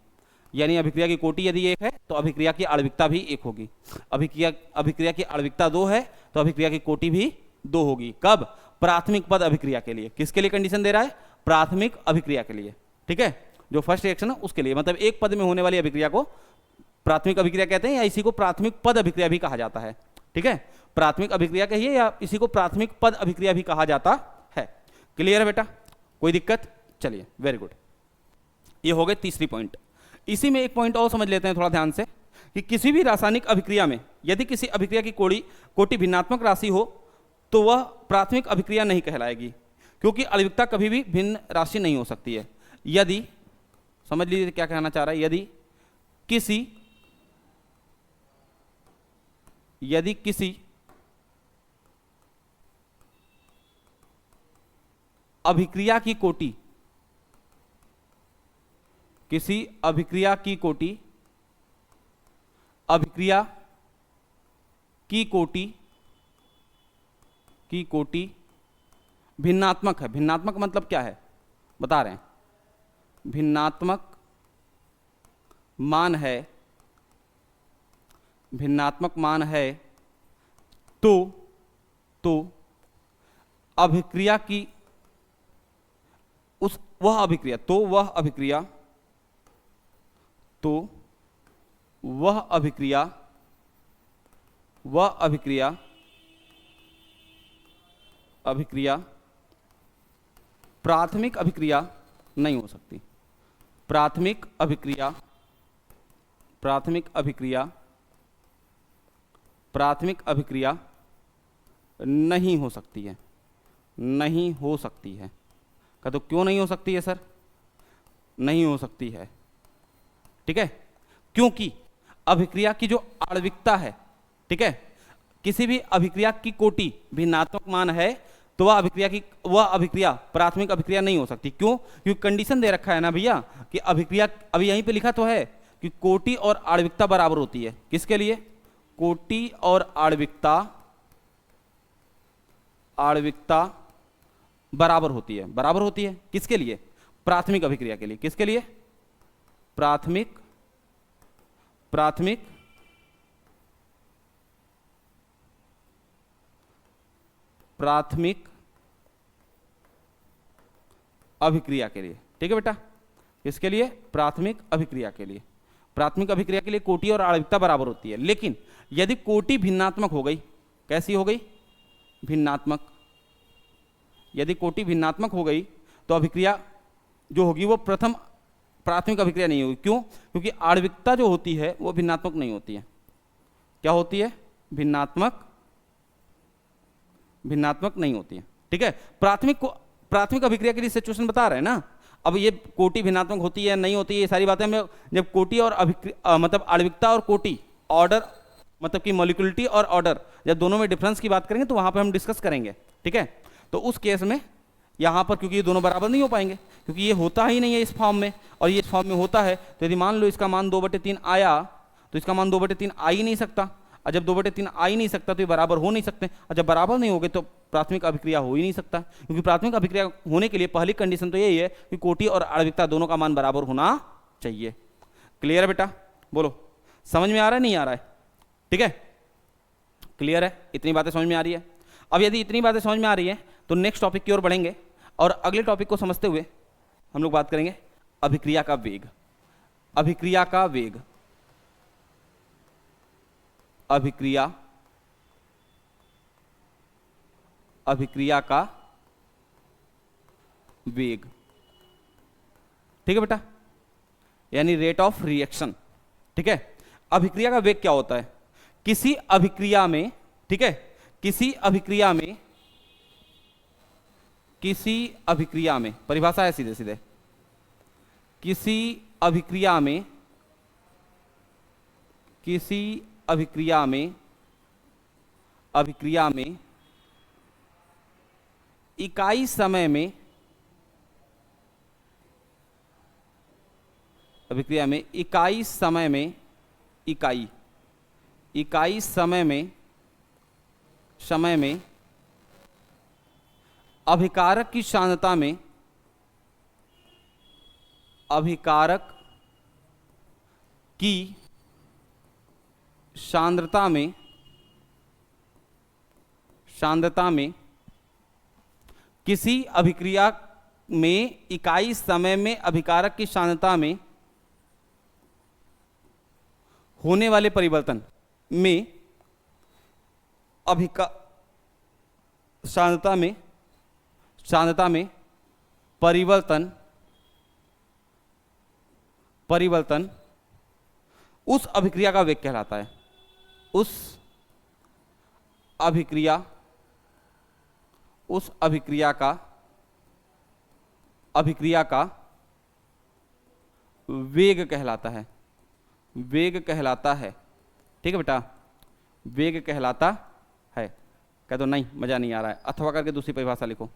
S1: यानी अभिक्रिया की कोटि यदि एक है तो अभिक्रिया की आणविकता भी एक होगी, अभिक्रिया की आणविकता 2 है तो अभिक्रिया की कोटि भी 2 होगी। कब? प्राथमिक पद अभिक्रिया के लिए। किसके लिए कंडीशन दे रहा है? प्राथमिक अभिक्रिया के लिए, ठीक है, जो फर्स्ट रिएक्शन है उसके लिए, मतलब एक पद में होने वाली अभिक्रिया को प्राथमिक अभिक्रिया कहते हैं, या इसी को प्राथमिक पद अभिक्रिया भी कहा जाता है, ठीक है, प्राथमिक अभिक्रिया कहिए या इसी को प्राथमिक पद अभिक्रिया भी कहा जाता है। क्लियर है बेटा, कोई दिक्कत? चलिए, वेरी गुड, ये हो गए तीसरी पॉइंट। इसी में एक पॉइंट और समझ लेते हैं थोड़ा ध्यान से कि किसी भी रासायनिक अभिक्रिया में यदि किसी अभिक्रिया की कोटि भिन्नात्मक राशि हो तो वह प्राथमिक अभिक्रिया नहीं कहलाएगी, क्योंकि आणविकता कभी भी भिन्न राशि नहीं हो सकती है। यदि, समझ लीजिए क्या कहना चाह रहा है, यदि किसी अभिक्रिया की कोटि भिन्नात्मक है। भिन्नात्मक मतलब क्या है बता रहे हैं, भिन्नात्मक मान है तो अभिक्रिया की वह अभिक्रिया प्राथमिक अभिक्रिया नहीं हो सकती। प्राथमिक अभिक्रिया नहीं हो सकती है, नहीं हो सकती है। कह तो क्यों नहीं हो सकती है सर? नहीं हो सकती है, ठीक है, क्योंकि अभिक्रिया की जो आणविकता है, ठीक है, किसी भी अभिक्रिया की कोटि भिन्नात्मक मान है तो वह अभिक्रिया प्राथमिक अभिक्रिया नहीं हो सकती। क्यों? क्योंकि कंडीशन दे रखा है ना भैया कि अभिक्रिया, अभी यहीं पे लिखा तो है कि कोटि और आणविकता बराबर होती है। किसके लिए? कोटि और आणविकता बराबर होती है। बराबर होती है किसके लिए? प्राथमिक अभिक्रिया के लिए। किसके लिए? प्राथमिक अभिक्रिया के लिए, ठीक है बेटा, किसके लिए? प्राथमिक अभिक्रिया के लिए। प्राथमिक अभिक्रिया के लिए कोटि और आणविकता बराबर होती है, लेकिन यदि कोटि भिन्नात्मक हो गई, कैसी हो गई? भिन्नात्मक। यदि कोटि भिन्नात्मक हो गई तो अभिक्रिया जो होगी वो प्राथमिक अभिक्रिया नहीं होगी। क्यों? क्योंकि आणविकता जो होती है वो भिन्नात्मक नहीं होती है। क्या होती है? भिन्नात्मक नहीं होती है, ठीक है। प्राथमिक अभिक्रिया के लिए सिचुएशन बता रहे हैं ना। अब ये कोटि भिन्नात्मक होती है नहीं होती है, ये सारी बातें हमें जब कोटि और मतलब आणविकता और कोटि, ऑर्डर मतलब कि मॉलिक्यूलिटी और ऑर्डर, जब दोनों में डिफरेंस की बात करेंगे तो वहां पे हम डिस्कस करेंगे, ठीक है। तो उस केस में यहाँ पर, क्योंकि ये दोनों बराबर नहीं हो पाएंगे, क्योंकि ये होता ही नहीं है इस फॉर्म में और ये इस फॉर्म में होता है। तो यदि मान लो इसका मान 2/3 आया तो इसका मान 2/3 आ ही नहीं सकता, और जब 2/3 आ ही नहीं सकता तो ये बराबर हो नहीं सकते, और जब बराबर नहीं होगे तो प्राथमिक अभिक्रिया हो ही नहीं सकता, क्योंकि प्राथमिक अभिक्रिया होने के लिए पहली कंडीशन तो यही है कि कोटि और आणविकता दोनों का मान बराबर होना चाहिए। क्लियर है बेटा? बोलो, समझ में आ रहा है नहीं आ रहा है? ठीक है, क्लियर है? इतनी बातें समझ में आ रही है? अब यदि इतनी बातें समझ में आ रही है तो नेक्स्ट टॉपिक की ओर बढ़ेंगे और अगले टॉपिक को समझते हुए हम लोग बात करेंगे अभिक्रिया का वेग। अभिक्रिया का वेग, अभिक्रिया अभिक्रिया का वेग। ठीक है बेटा, यानी रेट ऑफ रिएक्शन। ठीक है, अभिक्रिया का वेग क्या होता है? किसी अभिक्रिया में, ठीक है, किसी अभिक्रिया में परिभाषा है सीधे सीधे, किसी अभिक्रिया में इकाई समय में, अभिक्रिया में इकाई समय में, इकाई समय में अभिकारक की सांद्रता में, अभिकारक की सांद्रता में किसी अभिक्रिया में इकाई समय में अभिकारक की सांद्रता में होने वाले परिवर्तन में सांद्रता में परिवर्तन उस अभिक्रिया का वेग कहलाता है। उस अभिक्रिया का वेग कहलाता है। वेग कहलाता है। ठीक है बेटा, वेग कहलाता है। कह दो नहीं, मजा नहीं आ रहा है। अथवा करके दूसरी परिभाषा लिखो,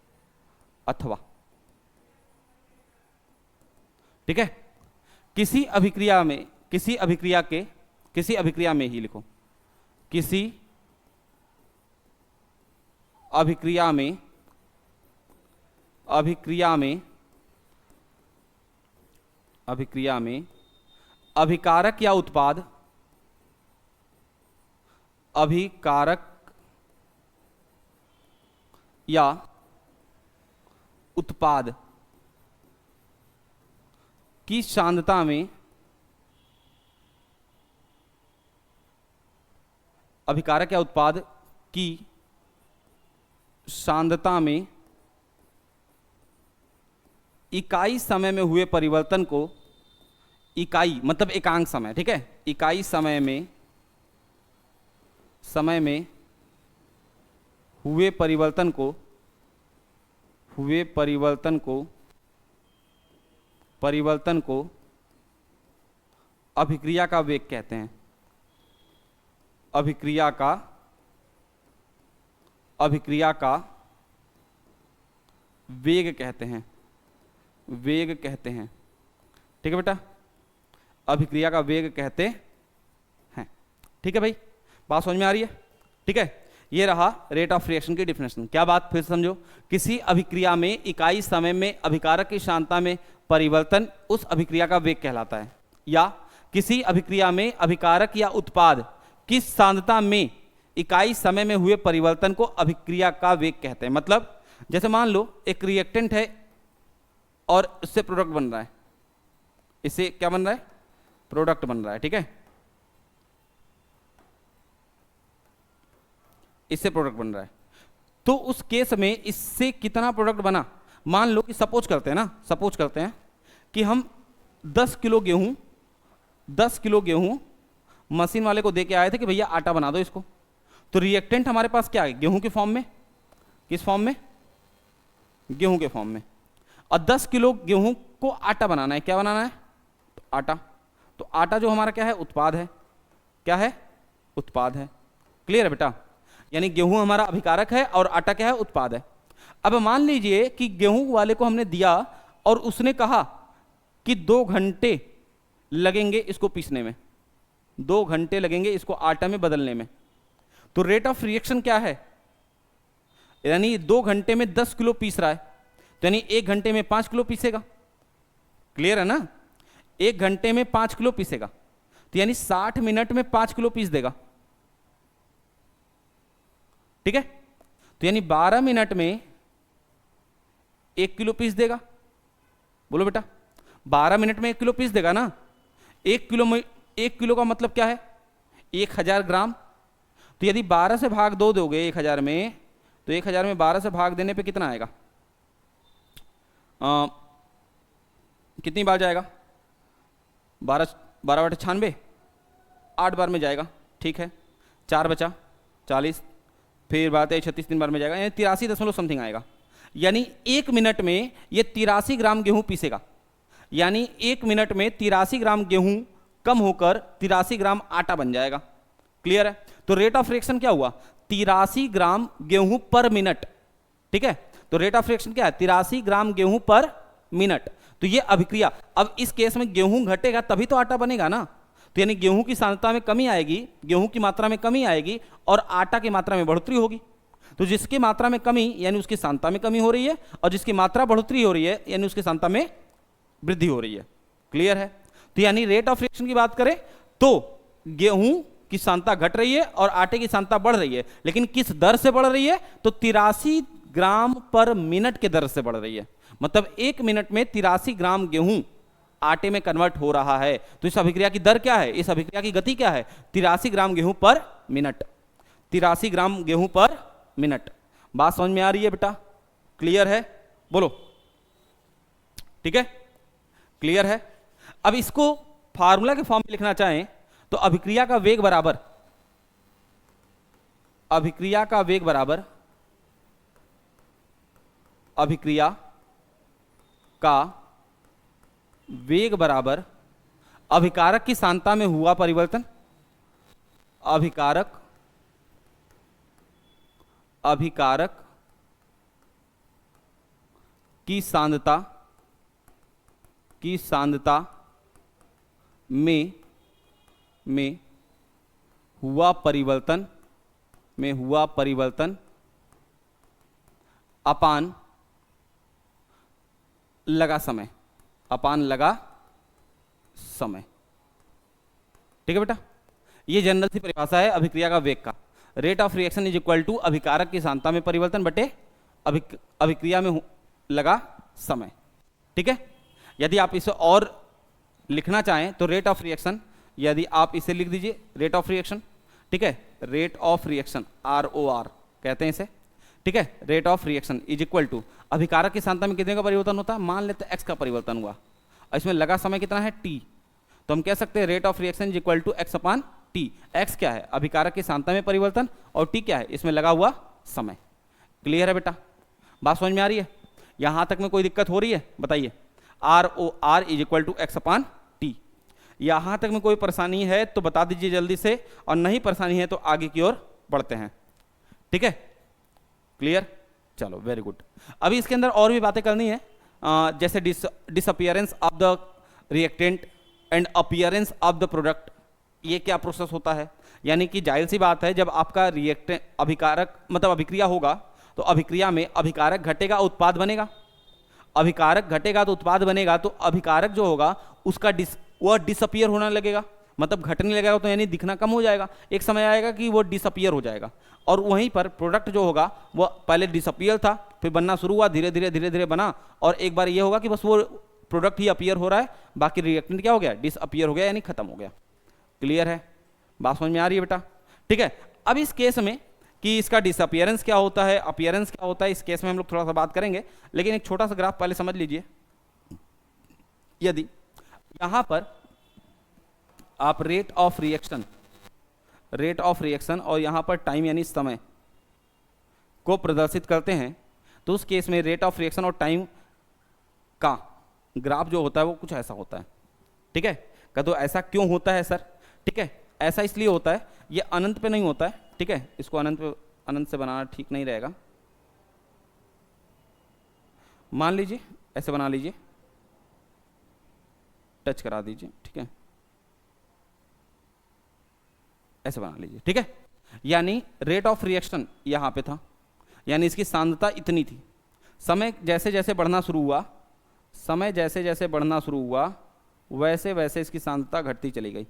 S1: अथवा। ठीक है, किसी अभिक्रिया में ही लिखो, किसी अभिक्रिया में अभिकारक या उत्पाद, अभिकारक या उत्पाद की सांद्रता में, अभिकारक या उत्पाद की सांद्रता में इकाई समय में हुए परिवर्तन को, इकाई मतलब एकांक समय, ठीक है, इकाई समय में हुए परिवर्तन को अभिक्रिया का वेग कहते हैं। अभिक्रिया का वेग कहते हैं। ठीक है बेटा, अभिक्रिया का वेग कहते हैं। ठीक है भाई, बात समझ में आ रही है? ठीक है, ये रहा रेट ऑफ रिएक्शन की डिफिनेशन। क्या बात फिर समझो, किसी अभिक्रिया में इकाई समय में अभिकारक की सांद्रता में परिवर्तन उस अभिक्रिया का वेग कहलाता है, या किसी अभिक्रिया में अभिकारक या उत्पाद की सांद्रता में इकाई समय में हुए परिवर्तन को अभिक्रिया का वेग कहते हैं। मतलब जैसे मान लो एक रिएक्टेंट है और इससे प्रोडक्ट बन रहा है, इससे क्या बन रहा है? प्रोडक्ट बन रहा है। ठीक है, इससे प्रोडक्ट बन रहा है, तो उस केस में इससे कितना प्रोडक्ट बना? मान लो कि सपोज करते हैं कि हम 10 किलो गेहूं मशीन वाले को दे के आए थे कि भैया आटा बना दो इसको। तो रिएक्टेंट हमारे पास क्या है? गेहूं के फॉर्म में। किस फॉर्म में? गेहूं के फॉर्म में। और 10 किलो गेहूं को आटा बनाना है। क्या बनाना है? आटा। तो आटा जो हमारा क्या है? उत्पाद है। क्या है? उत्पाद है। क्लियर है बेटा? यानी गेहूं हमारा अभिकारक है और आटा क्या है? उत्पाद है। अब मान लीजिए कि गेहूं वाले को हमने दिया और उसने कहा कि 2 घंटे लगेंगे इसको पीसने में, 2 घंटे लगेंगे इसको आटा में बदलने में। तो रेट ऑफ रिएक्शन क्या है, यानी 2 घंटे में 10 किलो पीस रहा है, तो यानी 1 घंटे में 5 किलो पीसेगा। क्लियर है ना, 1 घंटे में 5 किलो पीसेगा, तो यानी 60 मिनट में 5 किलो पीस देगा। ठीक है, तो यानी 12 मिनट में 1 किलो पीस देगा। बोलो बेटा, 12 मिनट में 1 किलो पीस देगा ना। 1 किलो में 1 किलो का मतलब क्या है, 1000 ग्राम। तो यदि 12 से भाग 2 दोगे 1000 में, तो 1000 में 12 से भाग देने पे कितना आएगा, कितनी बार जाएगा, 12 बटे 96, 8 बार में जाएगा। ठीक है, 4 बचा 40, फिर बात है 36 3 बार में जाएगा, यानी 83 दशमलव समथिंग आएगा। यानी 1 मिनट में ये 83 ग्राम गेहूं पीसेगा, यानी 1 मिनट में 83 ग्राम गेहूं कम होकर 83 ग्राम आटा बन जाएगा। क्लियर है, तो रेट ऑफ रिएक्शन क्या हुआ, 83 ग्राम गेहूं पर मिनट। ठीक है, तो रेट ऑफ रिएक्शन क्या है, 83 ग्राम गेहूं पर मिनट। तो ये अभिक्रिया, अब इस केस में गेहूं घटेगा तभी तो आटा बनेगा ना, तो यानी गेहूं की सांद्रता में कमी आएगी, गेहूं की मात्रा में कमी आएगी और आटा की मात्रा में बढ़ोतरी होगी। तो जिसकी मात्रा में कमी यानी उसकी सांद्रता में कमी हो रही है, और जिसकी मात्रा बढ़ोतरी हो रही है यानी उसकी सांद्रता में वृद्धि हो रही है। क्लियर है, तो यानी रेट ऑफ रिएक्शन की बात करें तो गेहूं की सांद्रता घट रही है और आटे की सांद्रता बढ़ रही है, लेकिन किस दर से बढ़ रही है, तो 83 ग्राम पर मिनट के दर से बढ़ रही है। मतलब 1 मिनट में 83 ग्राम गेहूं आटे में कन्वर्ट हो रहा है। तो इस अभिक्रिया की दर क्या है, इस अभिक्रिया की गति क्या है, 83 ग्राम गेहूं पर मिनट, 83 ग्राम गेहूं पर मिनट। बात समझ में आ रही है बेटा, क्लियर है, बोलो। ठीक है, क्लियर है। अब इसको फार्मूला के फॉर्म में लिखना चाहें तो अभिक्रिया का वेग बराबर, अभिक्रिया का वेग बराबर अभिक्रिया का वेग बराबर अभिकारक की सांद्रता में हुआ परिवर्तन, अभिकारक की सांद्रता में हुआ परिवर्तन अपान लगा समय, अपान लगा समय। ठीक है बेटा, ये जनरल सी परिभाषा है अभिक्रिया का वेग का। Rate of reaction is equal to अभिकारक की सांद्रता में परिवर्तन बटे अभिक्रिया में लगा समय। ठीक है, यदि आप इसे और लिखना चाहें तो रेट ऑफ रिएक्शन, यदि आप इसे लिख दीजिए रेट ऑफ रिएक्शन। ठीक है, रेट ऑफ रिएक्शन ROR कहते हैं इसे। ठीक है, rate of reaction is equal to अभिकारक की सांद्रता में कितने का परिवर्तन होता है, मान लेते हैं x का परिवर्तन हुआ, इसमें लगा समय कितना है t, तो हम कह सकते हैं rate of reaction is equal to x upon t। x क्या है, अभिकारक की सांद्रता में परिवर्तन, और t क्या है, इसमें लगा हुआ समय। क्लियर है बेटा, बात समझ में आ रही है, यहां तक में कोई दिक्कत हो रही है बताइए। ROR is equal to x upon t। यहां तक में कोई परेशानी है तो बता दीजिए जल्दी से, और नहीं परेशानी है तो आगे की ओर बढ़ते हैं। ठीक है, क्लियर, चलो वेरी गुड। अभी इसके अंदर और भी बातें करनी है, जैसे disappearance of the reactant and appearance of the product. ये क्या प्रोसेस होता है, यानी कि जाहिर सी बात है जब आपका रिएक्टेंट अभिकारक मतलब अभिक्रिया होगा तो अभिक्रिया में अभिकारक घटेगा उत्पाद बनेगा, अभिकारक घटेगा तो उत्पाद बनेगा, तो अभिकारक जो होगा उसका वह डिसअपियर होने लगेगा, मतलब घटने लगेगा, तो यानी दिखना कम हो जाएगा। एक समय आएगा कि वो डिसअपियर हो जाएगा, और वहीं पर प्रोडक्ट जो होगा वो पहले डिसअपियर था, फिर बनना शुरू हुआ, धीरे धीरे बना, और एक बार ये होगा कि बस वो प्रोडक्ट ही अपीयर हो रहा है, बाकी रिएक्टेंट क्या हो गया, डिसअपियर हो गया, यानी खत्म हो गया। क्लियर है, बात समझ में आ रही है बेटा। ठीक है, अब इस केस में कि इसका डिसअपियरेंस क्या होता है, अपीयरेंस क्या होता है, इस केस में हम लोग थोड़ा सा बात करेंगे, लेकिन एक छोटा सा ग्राफ पहले समझ लीजिए। यदि यहां पर आप रेट ऑफ रिएक्शन और यहां पर टाइम यानी समय को प्रदर्शित करते हैं, तो उस केस में रेट ऑफ रिएक्शन और टाइम का ग्राफ जो होता है वो कुछ ऐसा होता है। ठीक है, तो ऐसा क्यों होता है सर, ठीक है, ऐसा इसलिए होता है, ये अनंत पे नहीं होता है। ठीक है, इसको अनंत से बनाना ठीक नहीं रहेगा। मान लीजिए ऐसे बना लीजिए, टच करा दीजिए, ठीक है, ऐसे बना लीजिए, ठीक है। यानी रेट ऑफ रिएक्शन यहां पे था, यानी इसकी सांद्रता इतनी थी। समय जैसे जैसे बढ़ना शुरू हुआ, समय जैसे जैसे बढ़ना शुरू हुआ, वैसे वैसे इसकी सांद्रता घटती चली गई,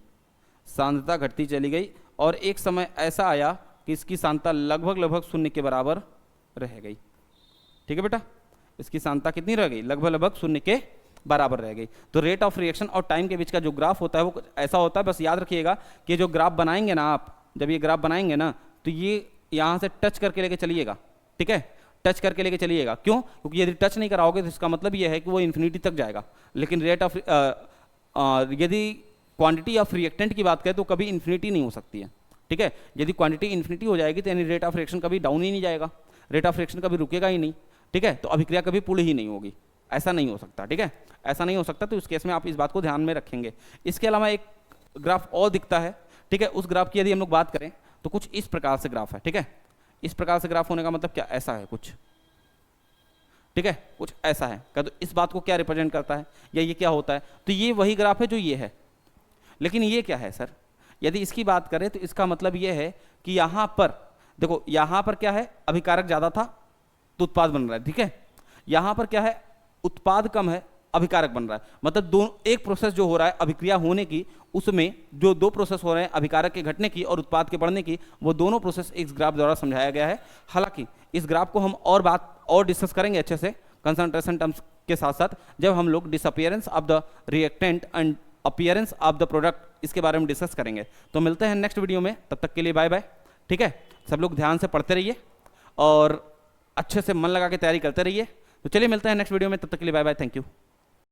S1: सांद्रता घटती चली गई, और एक समय ऐसा आया कि इसकी सांद्रता लगभग लगभग शून्य के बराबर रह गई। ठीक है बेटा, इसकी सांद्रता कितनी रह गई? लगभग लगभग शून्य के बराबर रह गई। तो रेट ऑफ रिएक्शन और टाइम के बीच का जो ग्राफ होता है वो ऐसा होता है। बस याद रखिएगा कि जो ग्राफ बनाएंगे ना आप, जब ये ग्राफ बनाएंगे ना, तो ये यहाँ से टच करके लेके चलिएगा, ठीक है, टच करके लेके चलिएगा। क्यों? क्योंकि यदि टच नहीं कराओगे तो इसका मतलब ये है कि वो इन्फिनिटी तक जाएगा। लेकिन रेट ऑफ यदि क्वांटिटी ऑफ रिएक्टेंट की बात करें तो कभी इन्फिनिटी नहीं हो सकती है, ठीक है। यदि क्वांटिटी इन्फिनिटी हो जाएगी तो यानी रेट ऑफ रिएक्शन कभी डाउन ही नहीं जाएगा, रेट ऑफ रिएक्शन कभी रुकेगा ही नहीं, ठीक है। तो अभिक्रिया कभी पूर्ण ही नहीं होगी, ऐसा नहीं हो सकता, ठीक है, ऐसा नहीं हो सकता। तो इस केस में आप इस बात को ध्यान में रखेंगे। इसके अलावा एक ग्राफ और दिखता है, ठीक है। उस ग्राफ की यदि हम लोग बात करें तो कुछ इस प्रकार से ग्राफ है, ठीक है। इस प्रकार से ग्राफ होने का मतलब क्या? ऐसा है कुछ, ठीक है, कुछ ऐसा है। तो इस बात को क्या रिप्रेजेंट करता है या ये क्या होता है? तो ये वही ग्राफ है जो ये है। लेकिन ये क्या है सर? यदि इसकी बात करें तो इसका मतलब ये है कि यहां पर देखो, यहां पर क्या है? अभिकारक ज्यादा था तो उत्पाद बन रहा है, ठीक है। यहां पर क्या है? उत्पाद कम है, अभिकारक बन रहा है। मतलब दोनों, एक प्रोसेस जो हो रहा है अभिक्रिया होने की, उसमें जो दो प्रोसेस हो रहे हैं अभिकारक के घटने की और उत्पाद के बढ़ने की, वो दोनों प्रोसेस इस ग्राफ द्वारा समझाया गया है। हालांकि इस ग्राफ को हम और डिस्कस करेंगे अच्छे से कंसंट्रेशन टर्म्स के साथ साथ, जब हम लोग disappearance of the reactant and appearance of the product इसके बारे में डिस्कस करेंगे। तो मिलते हैं नेक्स्ट वीडियो में, तब तक के लिए बाय बाय, ठीक है। सब लोग ध्यान से पढ़ते रहिए और अच्छे से मन लगा के तैयारी करते रहिए। तो चलिए मिलते हैं नेक्स्ट वीडियो में, तब तक के लिए बाय बाय, थैंक यू।